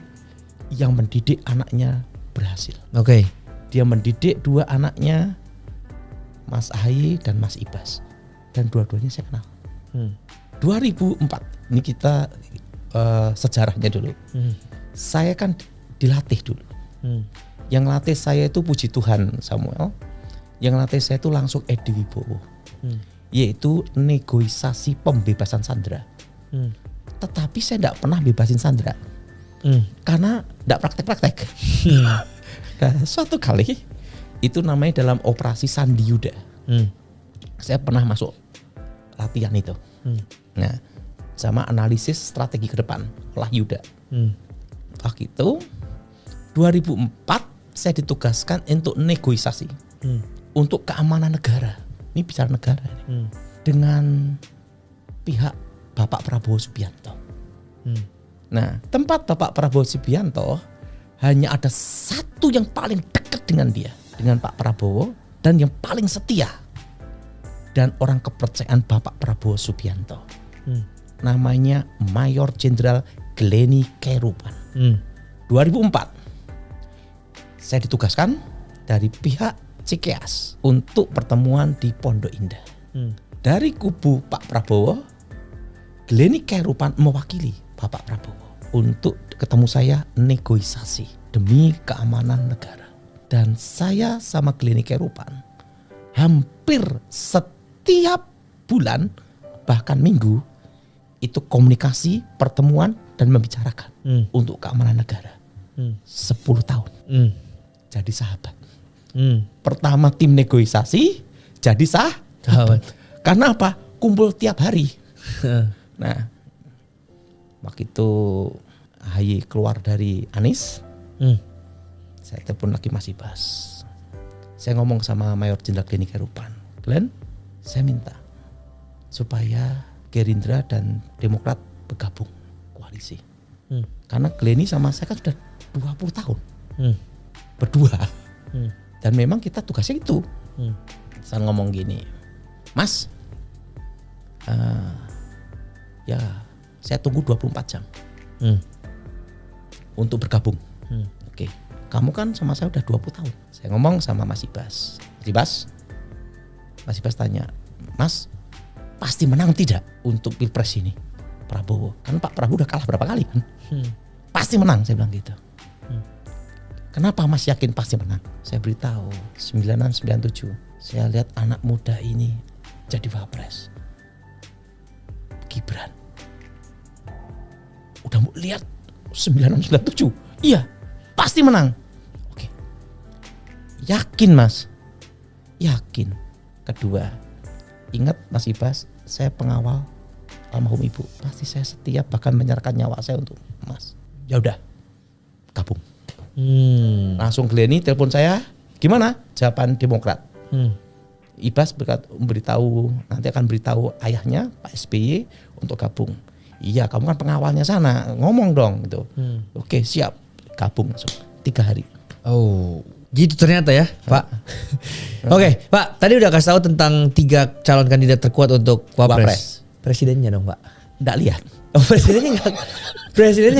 yang mendidik anaknya berhasil. Oke. Dia mendidik 2 anaknya, Mas Ahaye dan Mas Ibas. Dan dua-duanya saya kenal. 2004, ini kita sejarahnya dulu. Saya kan dilatih dulu. Yang latih saya itu puji Tuhan Samuel. Yang latih saya itu langsung Edi Wibowo. Yaitu negosiasi pembebasan sandera. Tetapi saya tidak pernah bebasin sandera. Karena tidak praktek-praktek. Nah, suatu kali itu namanya dalam operasi Sandi Yuda. Saya pernah masuk latihan itu. Nah, sama analisis strategi ke depan oleh Yuda. Waktu itu 2004 saya ditugaskan untuk negosiasi untuk keamanan negara. Ini bicara negara ini. Dengan pihak Bapak Prabowo Subianto. Nah, tempat Bapak Prabowo Subianto hanya ada satu yang paling dekat dengan dia, dengan Pak Prabowo, dan yang paling setia dan orang kepercayaan Bapak Prabowo Subianto. Namanya Mayor Jenderal Gleni Kerupan. 2004 saya ditugaskan dari pihak Cikeas untuk pertemuan di Pondok Indah. Dari kubu Pak Prabowo, Gleni Kerupan mewakili Bapak Prabowo untuk ketemu saya negosiasi demi keamanan negara. Dan saya sama Gleni Kerupan hampir setiap bulan bahkan minggu itu komunikasi, pertemuan dan membicarakan untuk keamanan negara. 10 tahun jadi sahabat. Pertama tim negosiasi jadi sahabat. Karena apa? Kumpul tiap hari. Nah, Waktu itu AHY keluar dari Anies, saya telepon lagi Mas Ibas. Saya ngomong sama Mayor Jenderal Glenny Kerupan, Glenn, saya minta supaya Gerindra dan Demokrat bergabung koalisi. Karena Glenny sama saya kan sudah 20 tahun berdua. Dan memang kita tugasnya itu. Saya ngomong gini, Mas, ya saya tunggu 24 jam untuk bergabung. Oke. Kamu kan sama saya udah 20 tahun. Saya ngomong sama Mas Ibas. Mas Ibas tanya, Mas pasti menang tidak untuk Pilpres ini Prabowo? Kan Pak Prabowo udah kalah berapa kali kan? Pasti menang, saya bilang gitu. Kenapa Mas yakin pasti menang? Saya beritahu 96, 97. Saya lihat anak muda ini jadi wapres. Gibran. Udah mau lihat 96, 97. Iya, pasti menang. Oke. Yakin Mas? Yakin. Kedua, ingat Mas Ibas, saya pengawal almarhum Ibu. Pasti saya setia bahkan menyerahkan nyawa saya untuk Mas. Ya udah, gabung. Langsung Glenny telepon saya, gimana? Jawaban Demokrat. Ibas beritahu, nanti akan beritahu ayahnya Pak SBY untuk gabung. Iya, kamu kan pengawalnya sana, ngomong dong gitu. Oke, siap, gabung langsung 3 hari. Oh, gitu ternyata ya, Pak. Oke, Pak, tadi udah kasih tahu tentang 3 calon kandidat terkuat untuk Wapres. Presidennya dong, Pak. Nggak lihat. Oh, presidennya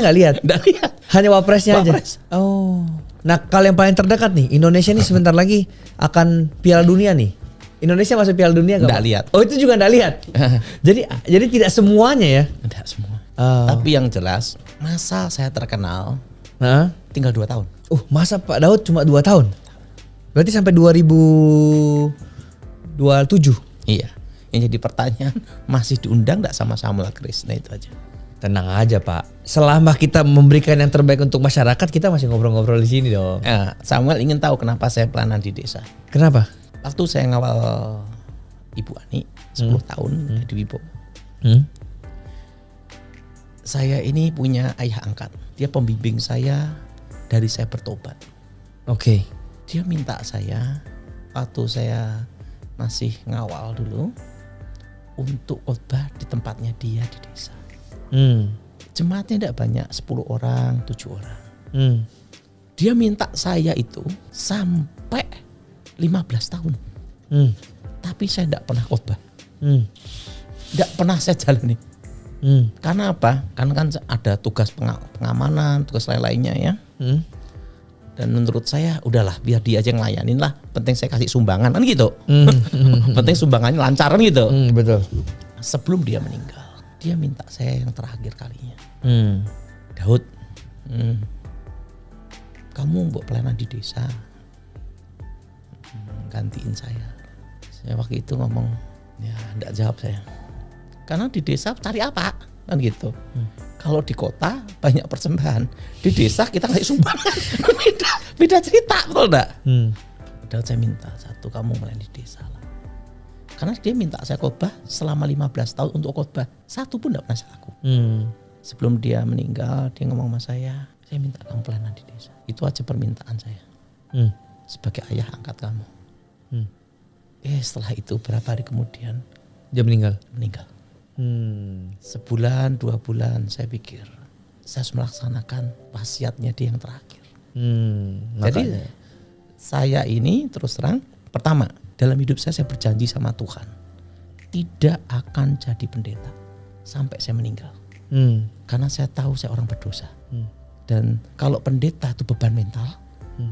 nggak lihat. Nggak lihat. Hanya wapresnya Wapres. aja. Oh. Nah, kalau yang paling terdekat nih, Indonesia nih sebentar lagi akan Piala Dunia nih. Indonesia masuk Piala Dunia nggak? Nggak lihat. Oh, itu juga nggak lihat. jadi tidak semuanya ya? Tidak semua. Tapi yang jelas, masa saya terkenal tinggal 2 tahun. Masa Pak Daud cuma 2 tahun? Berarti sampai 2027? Iya. Yang jadi pertanyaan, masih diundang nggak sama Samuel Krishna itu aja. Tenang aja Pak. Selama kita memberikan yang terbaik untuk masyarakat, kita masih ngobrol-ngobrol di sini dong. Samuel ingin tahu kenapa saya pelayanan di desa. Kenapa? Waktu saya ngawal Ibu Ani 10 tahun di Wibo. Saya ini punya ayah angkat. Dia pembimbing saya dari saya bertobat. Oke. Dia minta saya waktu saya masih ngawal dulu untuk khotbah di tempatnya dia di desa. Jemaatnya tidak banyak, 10 orang, 7 orang. Dia minta saya itu sampai 15 tahun. Tapi saya tidak pernah khotbah. Tidak pernah saya jalani. Karena apa? Karena kan ada tugas pengamanan, tugas lain-lainnya ya. Dan menurut saya udahlah biar dia aja ngelayanin lah. Penting saya kasih sumbangan kan gitu. Penting sumbangannya lancar kan gitu. Betul. Sebelum dia meninggal, dia minta saya yang terakhir kalinya. Daud, kamu buat pelayanan di desa, gantiin saya. Saya waktu itu ngomong, ya enggak jawab saya. Karena di desa cari apa? Kan gitu. Kalau di kota banyak persembahan, di desa kita kasih sumbangan. beda cerita betul enggak? Padahal saya minta satu, kamu melayani di desa lah. Karena dia minta saya khotbah selama 15 tahun untuk khotbah. Satu pun enggak pernah saya laku. Sebelum dia meninggal, dia ngomong sama saya minta kamu pelayanan di desa. Itu aja permintaan saya. Sebagai ayah angkat kamu. Setelah itu berapa hari kemudian dia meninggal. Sebulan 2 bulan saya pikir saya harus melaksanakan wasiatnya dia yang terakhir. Jadi saya ini terus terang, pertama dalam hidup saya berjanji sama Tuhan tidak akan jadi pendeta sampai saya meninggal. Karena saya tahu saya orang berdosa. Dan kalau pendeta itu beban mental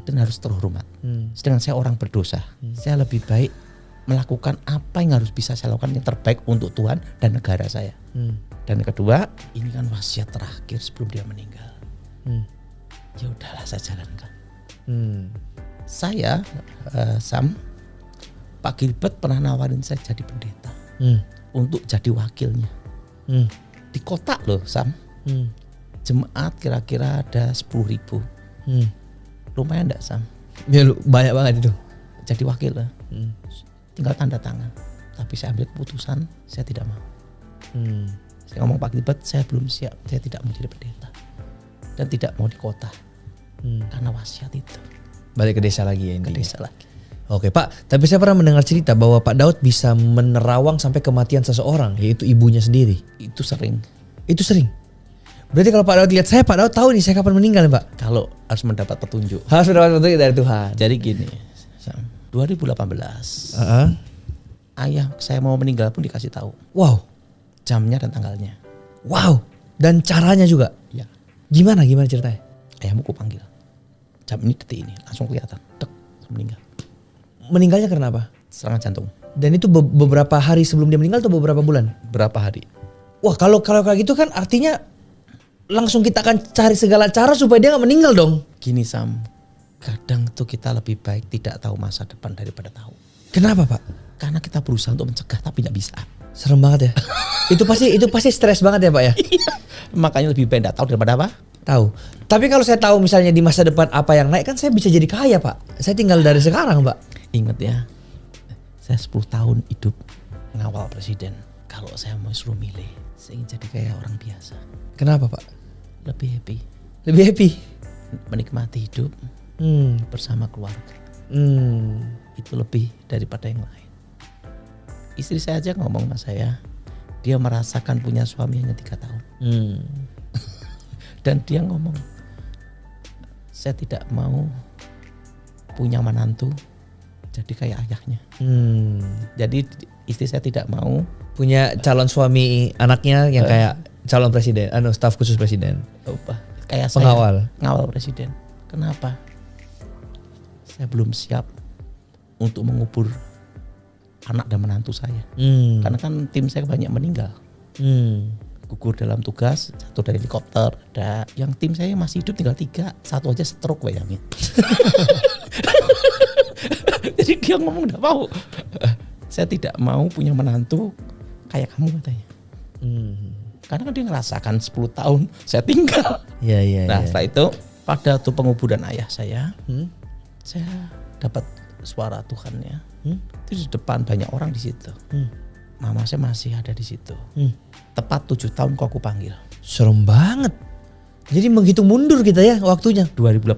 dan harus terhormat. Sedangkan saya orang berdosa, saya lebih baik melakukan apa yang harus bisa saya lakukan yang terbaik untuk Tuhan dan negara saya. Dan kedua, ini kan wasiat terakhir sebelum dia meninggal. Ya udahlah saya jalankan. Saya Sam, Pak Gilbert pernah nawarin saya jadi pendeta untuk jadi wakilnya. Di kota loh Sam, jemaat kira-kira ada 10.000. Lumayan enggak Sam? Ya banyak banget itu. Jadi wakil lah. Tinggal tanda tangan. Tapi saya ambil keputusan, saya tidak mau. Saya ngomong Pak Gilbert, saya belum siap, saya tidak mau jadi pendeta dan tidak mau di kota karena wasiat itu. Balik ke desa lagi ya ini. Ke desa lagi. Oke Pak, tapi saya pernah mendengar cerita bahwa Pak Daud bisa menerawang sampai kematian seseorang, yaitu ibunya sendiri. Itu sering. Itu sering. Berarti kalau Pak Daud lihat saya, Pak Daud tahu nih saya kapan meninggal ya Pak? Kalau harus mendapat petunjuk. Harus mendapat petunjuk dari Tuhan. Jadi gini, 2018 ayah saya mau meninggal pun dikasih tahu. Wow. Jamnya dan tanggalnya. Wow. Dan caranya juga. Ya. Gimana ceritanya? Ayahmu ku panggil. Jam ini detik ini langsung kelihatan. Dek, meninggal. Meninggalnya karena apa? Serangan jantung. Dan itu beberapa hari sebelum dia meninggal atau beberapa bulan? Berapa hari? Wah kalau kayak gitu kan artinya langsung kita akan cari segala cara supaya dia gak meninggal dong. Gini Sam, kadang tuh kita lebih baik tidak tahu masa depan daripada tahu. Kenapa Pak? Karena kita berusaha untuk mencegah tapi tidak bisa. Serem banget ya. itu pasti stres banget ya Pak ya. Makanya lebih baik tidak tahu daripada apa? Tahu. Tapi kalau saya tahu misalnya di masa depan apa yang naik kan saya bisa jadi kaya Pak. Saya tinggal dari sekarang Pak. Ingat ya, saya 10 tahun hidup ngawal presiden. Kalau saya mau suruh milih, saya ingin jadi kayak orang biasa. Kenapa Pak? Lebih happy. Lebih happy? Menikmati hidup bersama keluarga. Itu lebih daripada yang lain. Istri saya aja ngomong sama saya, dia merasakan punya suami hanya 3 tahun. Dan dia ngomong, saya tidak mau punya menantu jadi kayak ayahnya. Jadi istri saya tidak mau punya calon suami anaknya yang kayak calon presiden, staf khusus presiden. Kayak pengawal. Saya ngawal presiden. Kenapa? Saya belum siap untuk mengubur anak dan menantu saya. Karena kan tim saya banyak meninggal. Gugur dalam tugas, satu dari helikopter, ada yang tim saya masih hidup tinggal 3, satu aja stroke bayangin. Jadi dia ngomong udah mau, saya tidak mau punya menantu kayak kamu katanya. Karena kan dia ngerasakan 10 tahun saya tinggal. Nah setelah itu pada tuh penguburan ayah saya dapat suara Tuhan ya. Itu di depan banyak orang di situ. Mama saya masih ada di situ. Tepat 7 tahun kok aku panggil. Serem banget. Jadi menghitung mundur kita ya waktunya. 2018.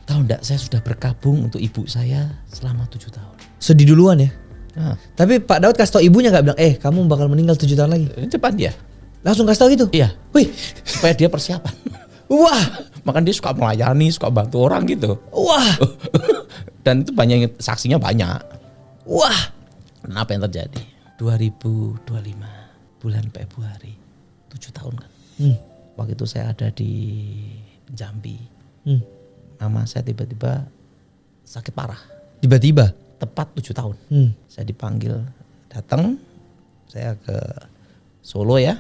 Tahu enggak, saya sudah berkabung untuk ibu saya selama 7 tahun. Sedih duluan ya. Tapi Pak Daud kasih tau ibunya gak bilang, kamu bakal meninggal 7 tahun lagi? Cepat dia. Langsung kasih tau gitu? Iya. Wih. Supaya dia persiapan. Wah. Makanya dia suka melayani, suka bantu orang gitu. Wah. Dan itu banyak, saksinya banyak. Wah. Nah, apa yang terjadi? 2025 bulan Februari, 7 tahun kan. Waktu itu saya ada di Jambi. Mama saya tiba-tiba sakit parah. Tiba-tiba? Tepat 7 tahun. Saya dipanggil datang, saya ke Solo ya.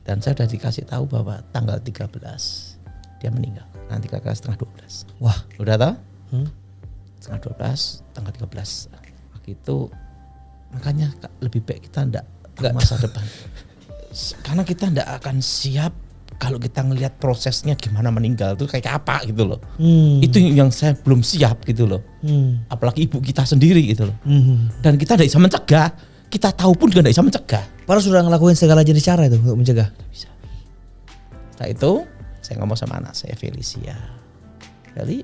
Dan saya sudah dikasih tahu bahwa tanggal 13 dia meninggal. Nanti kakak setengah 12. Wah. Udah tahu? Setengah 12, tanggal 13. Waktu itu makanya lebih baik kita enggak tahu masa depan. Karena kita enggak akan siap kalau kita ngelihat prosesnya gimana meninggal tuh kayak apa gitu loh. Itu yang saya belum siap gitu loh. Apalagi ibu kita sendiri gitu loh. Dan kita enggak bisa mencegah. Kita tahu pun juga enggak bisa mencegah. Padahal sudah ngelakuin segala jenis cara itu untuk mencegah. Tidak bisa. Setelah itu saya ngomong sama anak saya Felicia. Feli,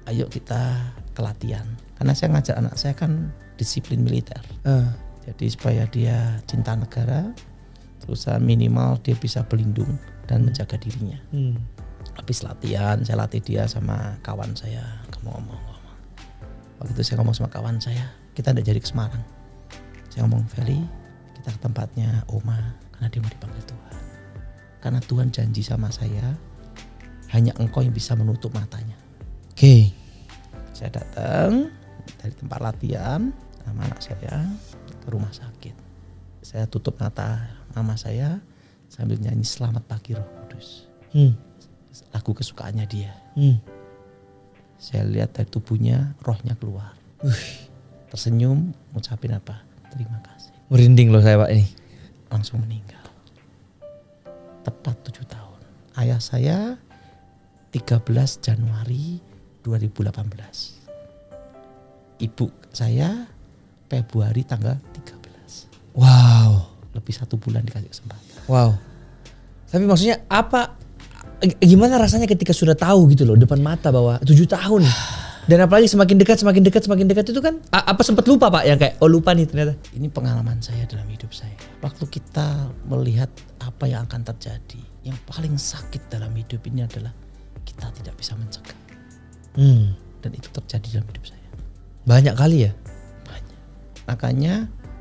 ayo kita ke latihan. Karena saya ngajak anak saya kan disiplin militer. Jadi supaya dia cinta negara, terus minimal dia bisa berlindung dan menjaga dirinya. Habis latihan, saya latih dia sama kawan saya. Kamu ngomong. Waktu itu saya ngomong sama kawan saya, kita enggak jadi ke Semarang. Saya ngomong, Feli, kita ke tempatnya Oma, karena dia mau dipanggil Tuhan. Karena Tuhan janji sama saya, hanya engkau yang bisa menutup matanya. Oke. Saya datang dari tempat latihan sama anak saya ke rumah sakit. Saya tutup mata mama saya sambil nyanyi Selamat Pagi Roh Kudus. Lagu kesukaannya dia. Saya lihat dari tubuhnya rohnya keluar. Tersenyum, ngucapin apa? Terima kasih. Merinding loh saya Pak ini. Langsung meninggal. Tepat 7 tahun. Ayah saya 13 Januari 2018. Ibu saya Februari tanggal 13. Wow. lebih 1 bulan dikasih kesempatan. Wow. Tapi maksudnya apa? Gimana rasanya ketika sudah tahu gitu loh depan mata bahwa 7 tahun. Dan apalagi semakin dekat itu kan apa sempat lupa Pak yang kayak lupa nih ternyata. Ini pengalaman saya dalam hidup saya. Waktu kita melihat apa yang akan terjadi, yang paling sakit dalam hidup ini adalah kita tidak bisa mencegah. Dan itu terjadi dalam hidup saya. Banyak kali ya? Banyak. Makanya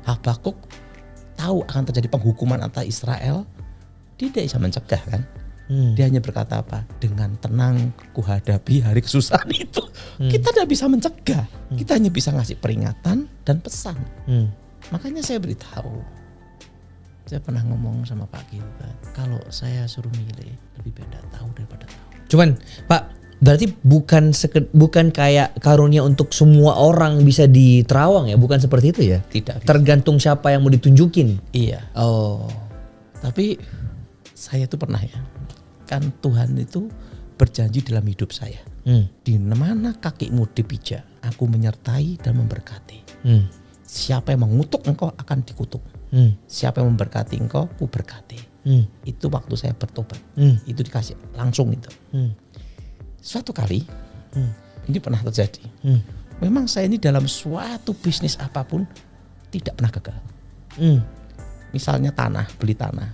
Habakuk tahu akan terjadi penghukuman atas Israel, dia tidak bisa mencegah kan. Dia hanya berkata apa? Dengan tenang kuhadapi hari kesusahan itu. Kita tidak bisa mencegah. Kita hanya bisa ngasih peringatan dan pesan. Makanya saya beritahu. Saya pernah ngomong sama Pak Gilbert, kalau saya suruh milih lebih baik tidak tahu daripada tahu. Cuman Pak, berarti bukan kayak karunia untuk semua orang bisa diterawang ya, bukan seperti itu ya? Tidak bisa. Tergantung siapa yang mau ditunjukin. Iya. Oh. Tapi saya tuh pernah ya, kan Tuhan itu berjanji dalam hidup saya. Di mana kakimu dipijak, aku menyertai dan memberkati. Siapa yang mengutuk engkau akan dikutuk. Siapa yang memberkati engkau, ku berkati. Itu waktu saya bertobat. Itu dikasih langsung itu. Suatu kali, ini pernah terjadi. Memang saya ini dalam suatu bisnis apapun tidak pernah gagal. Misalnya tanah, beli tanah.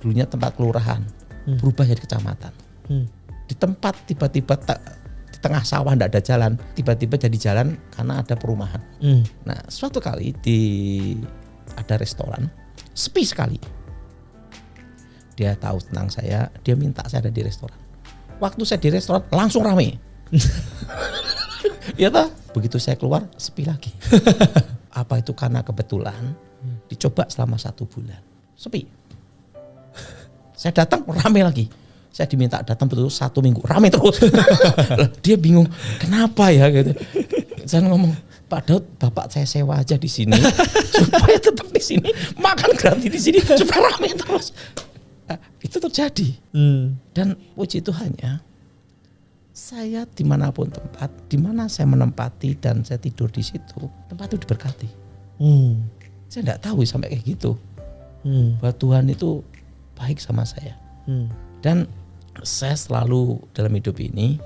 Dulunya tempat kelurahan, berubah jadi kecamatan. Di tempat tiba-tiba di tengah sawah tidak ada jalan, tiba-tiba jadi jalan karena ada perumahan. Nah, suatu kali ada restoran sepi sekali. Dia tahu tentang saya, dia minta saya ada di restoran. Waktu saya di restoran langsung rame. Ya toh, begitu saya keluar sepi lagi. Apa itu karena kebetulan? Dicoba selama 1 bulan, sepi. Saya datang rame lagi. Saya diminta datang betul 1 minggu, rame terus. Dia bingung, kenapa ya gitu. Saya ngomong, Pak Daud, bapak saya sewa aja di sini supaya tetap di sini, makan gratis di sini supaya rame terus. Nah, itu terjadi. Dan puji Tuhannya, saya dimanapun tempat, dimana saya menempati dan saya tidur di situ, tempat itu diberkati. Saya tidak tahu sampai kayak gitu. Bahwa Tuhan itu baik sama saya. Dan saya selalu dalam hidup ini,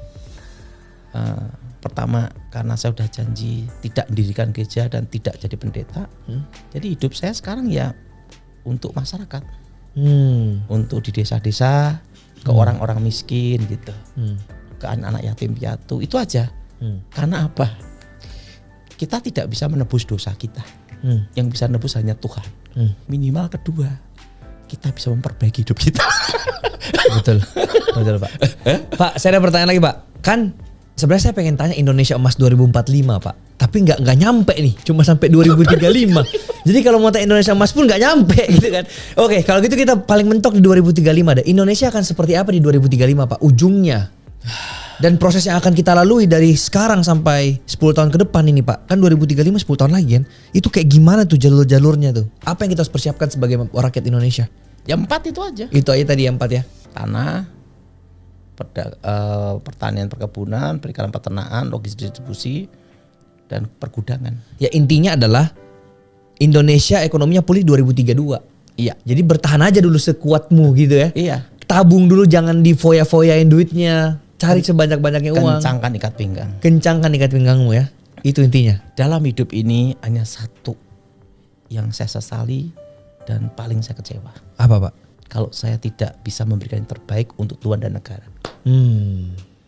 pertama karena saya sudah janji tidak mendirikan gereja dan tidak jadi pendeta. Jadi hidup saya sekarang ya untuk masyarakat. Untuk di desa-desa, ke orang-orang miskin gitu. Ke anak-anak yatim piatu, itu aja. Karena apa? Kita tidak bisa menebus dosa kita. Yang bisa menebus hanya Tuhan. Minimal kedua, kita bisa memperbaiki hidup kita. Betul Pak. Pak, saya ada pertanyaan lagi Pak. Kan sebenarnya saya pengen tanya Indonesia Emas 2045 Pak. Tapi nggak nyampe nih, cuma sampai 2035. Jadi kalau mau tanya Indonesia Emas pun nggak nyampe gitu kan. Oke, kalau gitu kita paling mentok di 2035 deh. Indonesia akan seperti apa di 2035 Pak? Ujungnya. Dan proses yang akan kita lalui dari sekarang sampai 10 tahun ke depan ini Pak. Kan 2035 10 tahun lagi kan. Itu kayak gimana tuh jalur-jalurnya tuh? Apa yang kita harus persiapkan sebagai rakyat Indonesia? Ya 4 itu aja. Itu aja tadi yang 4 ya. Tanah, pertanian perkebunan, perikanan peternakan, logistik distribusi, dan pergudangan. Ya intinya adalah Indonesia ekonominya pulih 2032. Iya. Jadi bertahan aja dulu sekuatmu gitu ya. Iya. Tabung dulu, jangan difoya-foyain duitnya. Cari sebanyak-banyaknya uang. Kencangkan ikat pinggang. Kencangkan ikat pinggangmu ya. Itu intinya. Dalam hidup ini hanya satu yang saya sesali dan paling saya kecewa. Apa Pak? Kalau saya tidak bisa memberikan yang terbaik untuk Tuhan dan negara.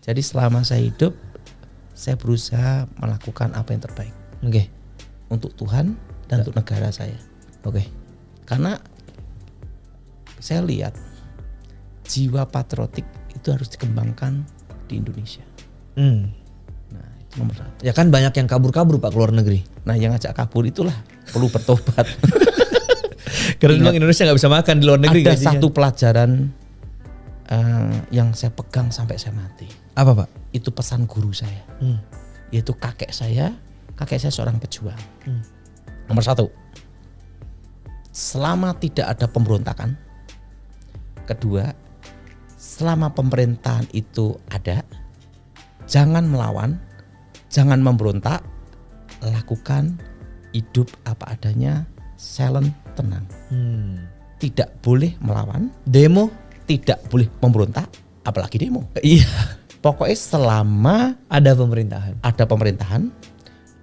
Jadi selama saya hidup, saya berusaha melakukan apa yang terbaik. Oke. Untuk Tuhan dan untuk negara saya. Oke. Karena saya lihat jiwa patriotik itu harus dikembangkan di Indonesia. Nah, itu nomor 1. Ya kan banyak yang kabur-kabur Pak ke luar negeri. Nah, yang ngajak kabur itulah perlu bertobat. Karena Indonesia nggak bisa makan di luar negeri. Ada gajinya. satu pelajaran yang saya pegang sampai saya mati. Apa Pak? Itu pesan guru saya. Yaitu kakek saya seorang pejuang. Nomor 1, selama tidak ada pemberontakan. Kedua, selama pemerintahan itu ada, jangan melawan, jangan memberontak, lakukan hidup apa adanya, silent tenang. Tidak boleh melawan. Demo? Tidak boleh memberontak, apalagi demo. Iya. Pokoknya selama Ada pemerintahan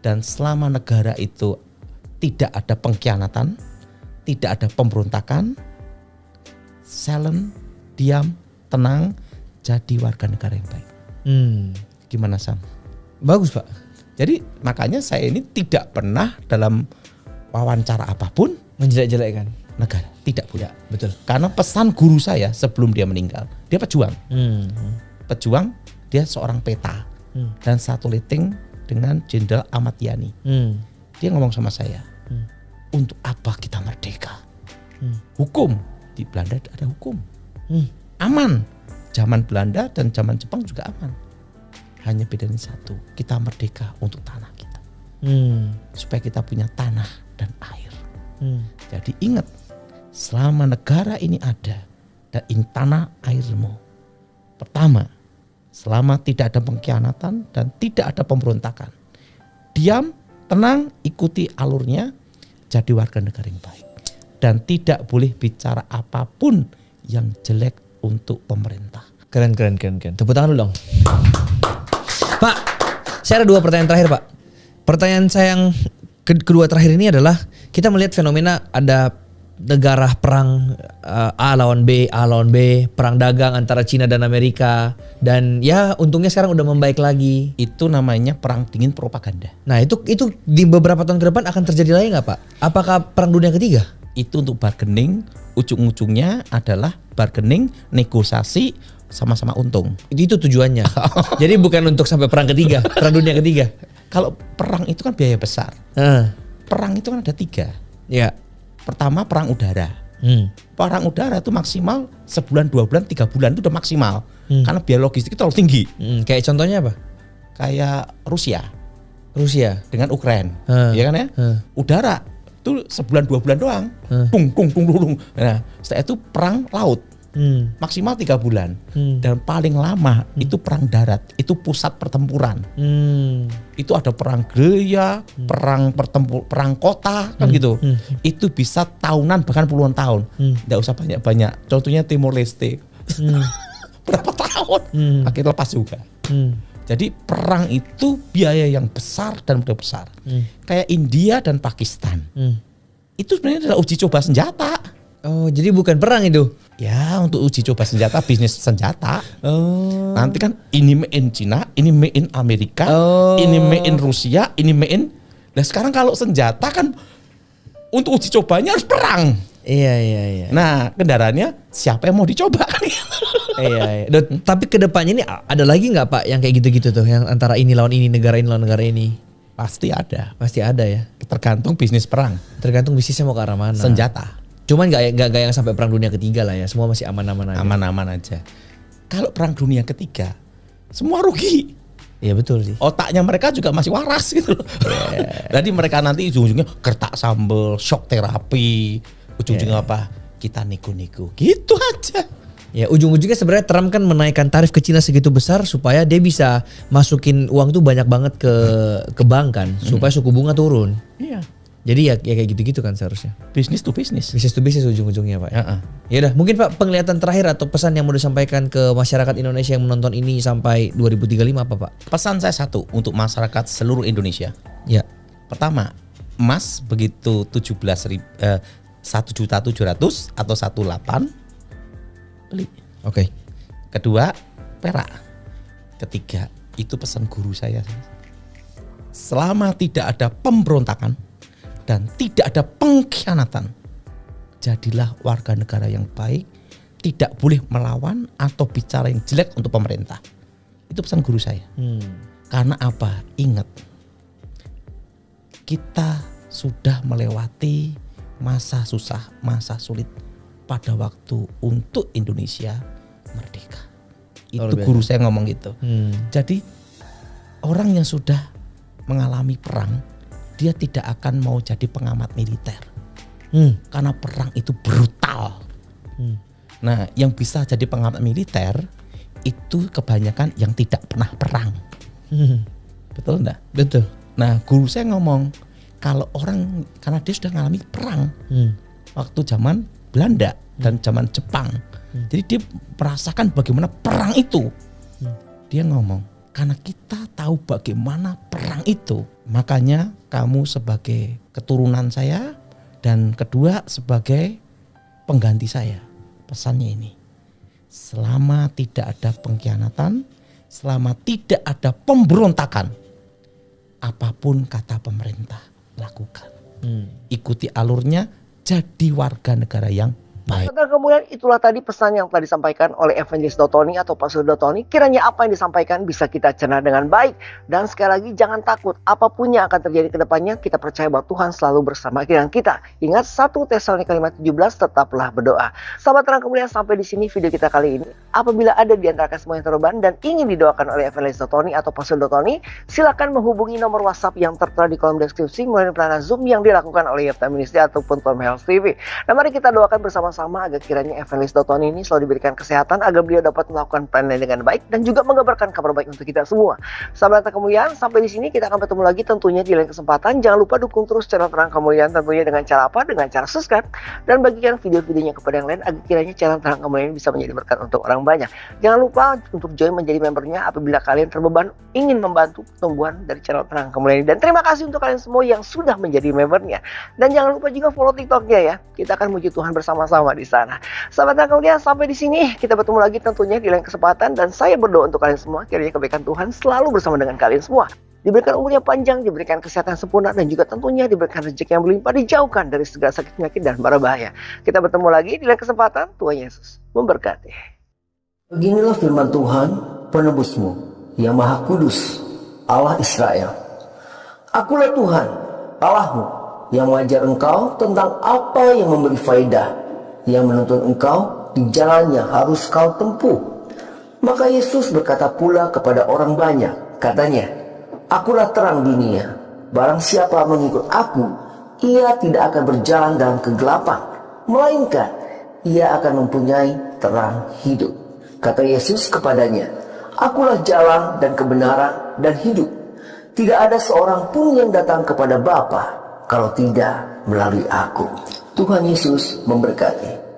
dan selama negara itu tidak ada pengkhianatan, tidak ada pemberontakan, silent, diam, tenang, jadi warga negara yang baik. Gimana Sam? Bagus Pak. Jadi makanya saya ini tidak pernah dalam wawancara apapun menjelek-jelekkan negara, tidak boleh. Ya, betul. Karena pesan guru saya sebelum dia meninggal, dia pejuang. Pejuang, dia seorang peta dan satu rating dengan Jenderal Ahmad Yani. Dia ngomong sama saya, untuk apa kita merdeka? Hukum di Belanda ada hukum, aman. Zaman Belanda dan zaman Jepang juga aman. Hanya bedanya satu, kita merdeka untuk tanah kita, supaya kita punya tanah dan air. Jadi ingat, selama negara ini ada dan ini tanah airmu, pertama, selama tidak ada pengkhianatan dan tidak ada pemberontakan, diam, tenang, ikuti alurnya, jadi warga negara yang baik. Dan tidak boleh bicara apapun yang jelek untuk pemerintah. Keren. Tepuk tangan dulu dong. Pak, saya ada 2 pertanyaan terakhir Pak. Pertanyaan saya yang kedua terakhir ini adalah, kita melihat fenomena ada negara perang A lawan B, perang dagang antara Cina dan Amerika, dan ya untungnya sekarang udah membaik lagi. Itu namanya perang dingin propaganda. Nah itu di beberapa tahun ke depan akan terjadi lagi nggak Pak? Apakah perang dunia ketiga? Itu untuk bargaining, ujung-ujungnya adalah bargaining, negosiasi, sama-sama untung. Itu tujuannya. Jadi bukan untuk sampai perang ketiga, perang dunia ketiga. Kalau perang itu kan biaya besar. Perang itu kan ada 3. Ya. Pertama perang udara. Perang udara itu maksimal sebulan, 2 bulan, 3 bulan itu udah maksimal. Karena biaya logistik itu terlalu tinggi. Kayak contohnya apa? Kayak Rusia dengan Ukraina, ya kan ya? Udara itu sebulan 2 bulan doang. Tung. Nah, setelah itu perang laut. Maksimal 3 bulan. Dan paling lama itu perang darat, itu pusat pertempuran. Itu ada perang gerilya, perang kota kan gitu. Itu bisa tahunan bahkan puluhan tahun. Nggak usah banyak-banyak. Contohnya Timor Leste. Berapa tahun? Akhirnya lepas juga. Jadi perang itu biaya yang besar dan mudah besar. Kayak India dan Pakistan. Itu sebenarnya adalah uji coba senjata. Oh, jadi bukan perang itu? Ya, untuk uji coba senjata, bisnis senjata. Nanti kan ini made in Cina, ini made in Amerika, ini made in Rusia, ini made in. Nah sekarang kalau senjata kan untuk uji cobanya harus perang. Iya. Nah kendaraannya siapa yang mau dicoba? Iya. Tapi kedepannya ini ada lagi nggak Pak yang kayak gitu-gitu tuh, yang antara ini lawan ini, negara ini lawan negara ini? Pasti ada Ya. Tergantung bisnis perang. Tergantung bisnisnya mau ke arah mana. Senjata. Cuman nggak yang sampai perang dunia ketiga lah ya. Semua masih aman-aman aja. Aman-aman aja. Kalau perang dunia ketiga, semua rugi. Iya betul sih. Otaknya mereka juga masih waras gitu loh. Jadi mereka nanti ujung-ujungnya gertak sambel, shock terapi, ujung-ujungnya apa? Kita nego-nego. Gitu aja. Ya ujung-ujungnya sebenarnya Trump kan menaikkan tarif ke Cina segitu besar supaya dia bisa masukin uang tuh banyak banget ke bank kan, supaya suku bunga turun. Iya. Jadi ya kayak gitu-gitu kan seharusnya. Bisnis to bisnis. Bisnis to bisnis ujung-ujungnya Pak. Ya udah, mungkin Pak penglihatan terakhir atau pesan yang mau disampaikan ke masyarakat Indonesia yang menonton ini sampai 2035 apa Pak? Pesan saya satu untuk masyarakat seluruh Indonesia. Ya. Pertama, emas begitu 1.700.000 atau 1.800.000 beli. Oke. Kedua, perak. Ketiga, itu pesan guru saya. Selama tidak ada pemberontakan dan tidak ada pengkhianatan, jadilah warga negara yang baik, tidak boleh melawan atau bicara yang jelek untuk pemerintah. Itu pesan guru saya. Karena apa? Ingat, kita sudah melewati masa susah, masa sulit pada waktu untuk Indonesia merdeka. Itu guru saya ngomong gitu. Jadi orang yang sudah mengalami perang, dia tidak akan mau jadi pengamat militer. Karena perang itu brutal. Nah, yang bisa jadi pengamat militer itu kebanyakan yang tidak pernah perang. Betul enggak? Betul. Nah, guru saya ngomong, kalau orang, karena dia sudah mengalami perang, waktu zaman Belanda dan zaman Jepang. Jadi dia merasakan bagaimana perang itu. Dia ngomong, karena kita tahu bagaimana perang itu, makanya kamu sebagai keturunan saya dan kedua sebagai pengganti saya. Pesannya ini, selama tidak ada pengkhianatan, selama tidak ada pemberontakan, apapun kata pemerintah lakukan. Ikuti alurnya, jadi warga negara yang baik. Dan kemudian itulah tadi pesan yang telah disampaikan oleh Evangelis Dotoni atau Pastor Dotoni. Kiranya apa yang disampaikan bisa kita cerna dengan baik. Dan sekali lagi jangan takut. Apapun yang akan terjadi ke depannya, kita percaya bahwa Tuhan selalu bersama dengan kita. Ingat 1 Tesalonika 5:17, tetaplah berdoa. Sahabat Terang Kemuliaan, sampai di sini video kita kali ini. Apabila ada di antara semua yang terbeban dan ingin didoakan oleh Evangelis Dotoni atau Pastor Dotoni, silakan menghubungi nomor WhatsApp yang tertera di kolom deskripsi melalui pelayanan Zoom yang dilakukan oleh Yefta Ministry ataupun Tom Health TV. Nah, mari kita doakan bersama-sama agar kiranya Evangelis Dotoni ini selalu diberikan kesehatan, agar beliau dapat melakukan plannya dengan baik dan juga mengabarkan kabar baik untuk kita semua. Sahabat Terang Kemuliaan, sampai di sini kita akan bertemu lagi tentunya di lain kesempatan. Jangan lupa dukung terus channel Terang Kemuliaan tentunya dengan cara apa? Dengan cara subscribe dan bagikan video-videonya kepada yang lain agar kiranya channel Terang Kemuliaan bisa menjadi berkat untuk orang banyak. Jangan lupa untuk join menjadi membernya apabila kalian terbeban ingin membantu pertumbuhan dari channel Terang Kemuliaan. Dan terima kasih untuk kalian semua yang sudah menjadi membernya. Dan jangan lupa juga follow TikToknya ya. Kita akan memuji Tuhan bersama-sama di sana. Sahabat Terang Kemuliaan, sampai di sini kita bertemu lagi tentunya di lain kesempatan dan saya berdoa untuk kalian semua kiranya kebaikan Tuhan selalu bersama dengan kalian semua. Diberikan umur yang panjang, diberikan kesehatan sempurna dan juga tentunya diberikan rezeki yang berlimpah, dijauhkan dari segala sakit penyakit dan mara bahaya. Kita bertemu lagi di lain kesempatan. Tuhan Yesus memberkati. Beginilah firman Tuhan, penebusmu, yang Maha Kudus, Allah Israel. Akulah Tuhan, Allahmu, yang mengajar engkau tentang apa yang memberi faedah, yang menuntun engkau di jalannya harus kau tempuh. Maka Yesus berkata pula kepada orang banyak, katanya, Akulah terang dunia, barang siapa mengikut aku, ia tidak akan berjalan dalam kegelapan, melainkan ia akan mempunyai terang hidup. Kata Yesus kepadanya, Akulah jalan dan kebenaran dan hidup. Tidak ada seorang pun yang datang kepada Bapa kalau tidak melalui aku. Tuhan Yesus memberkati.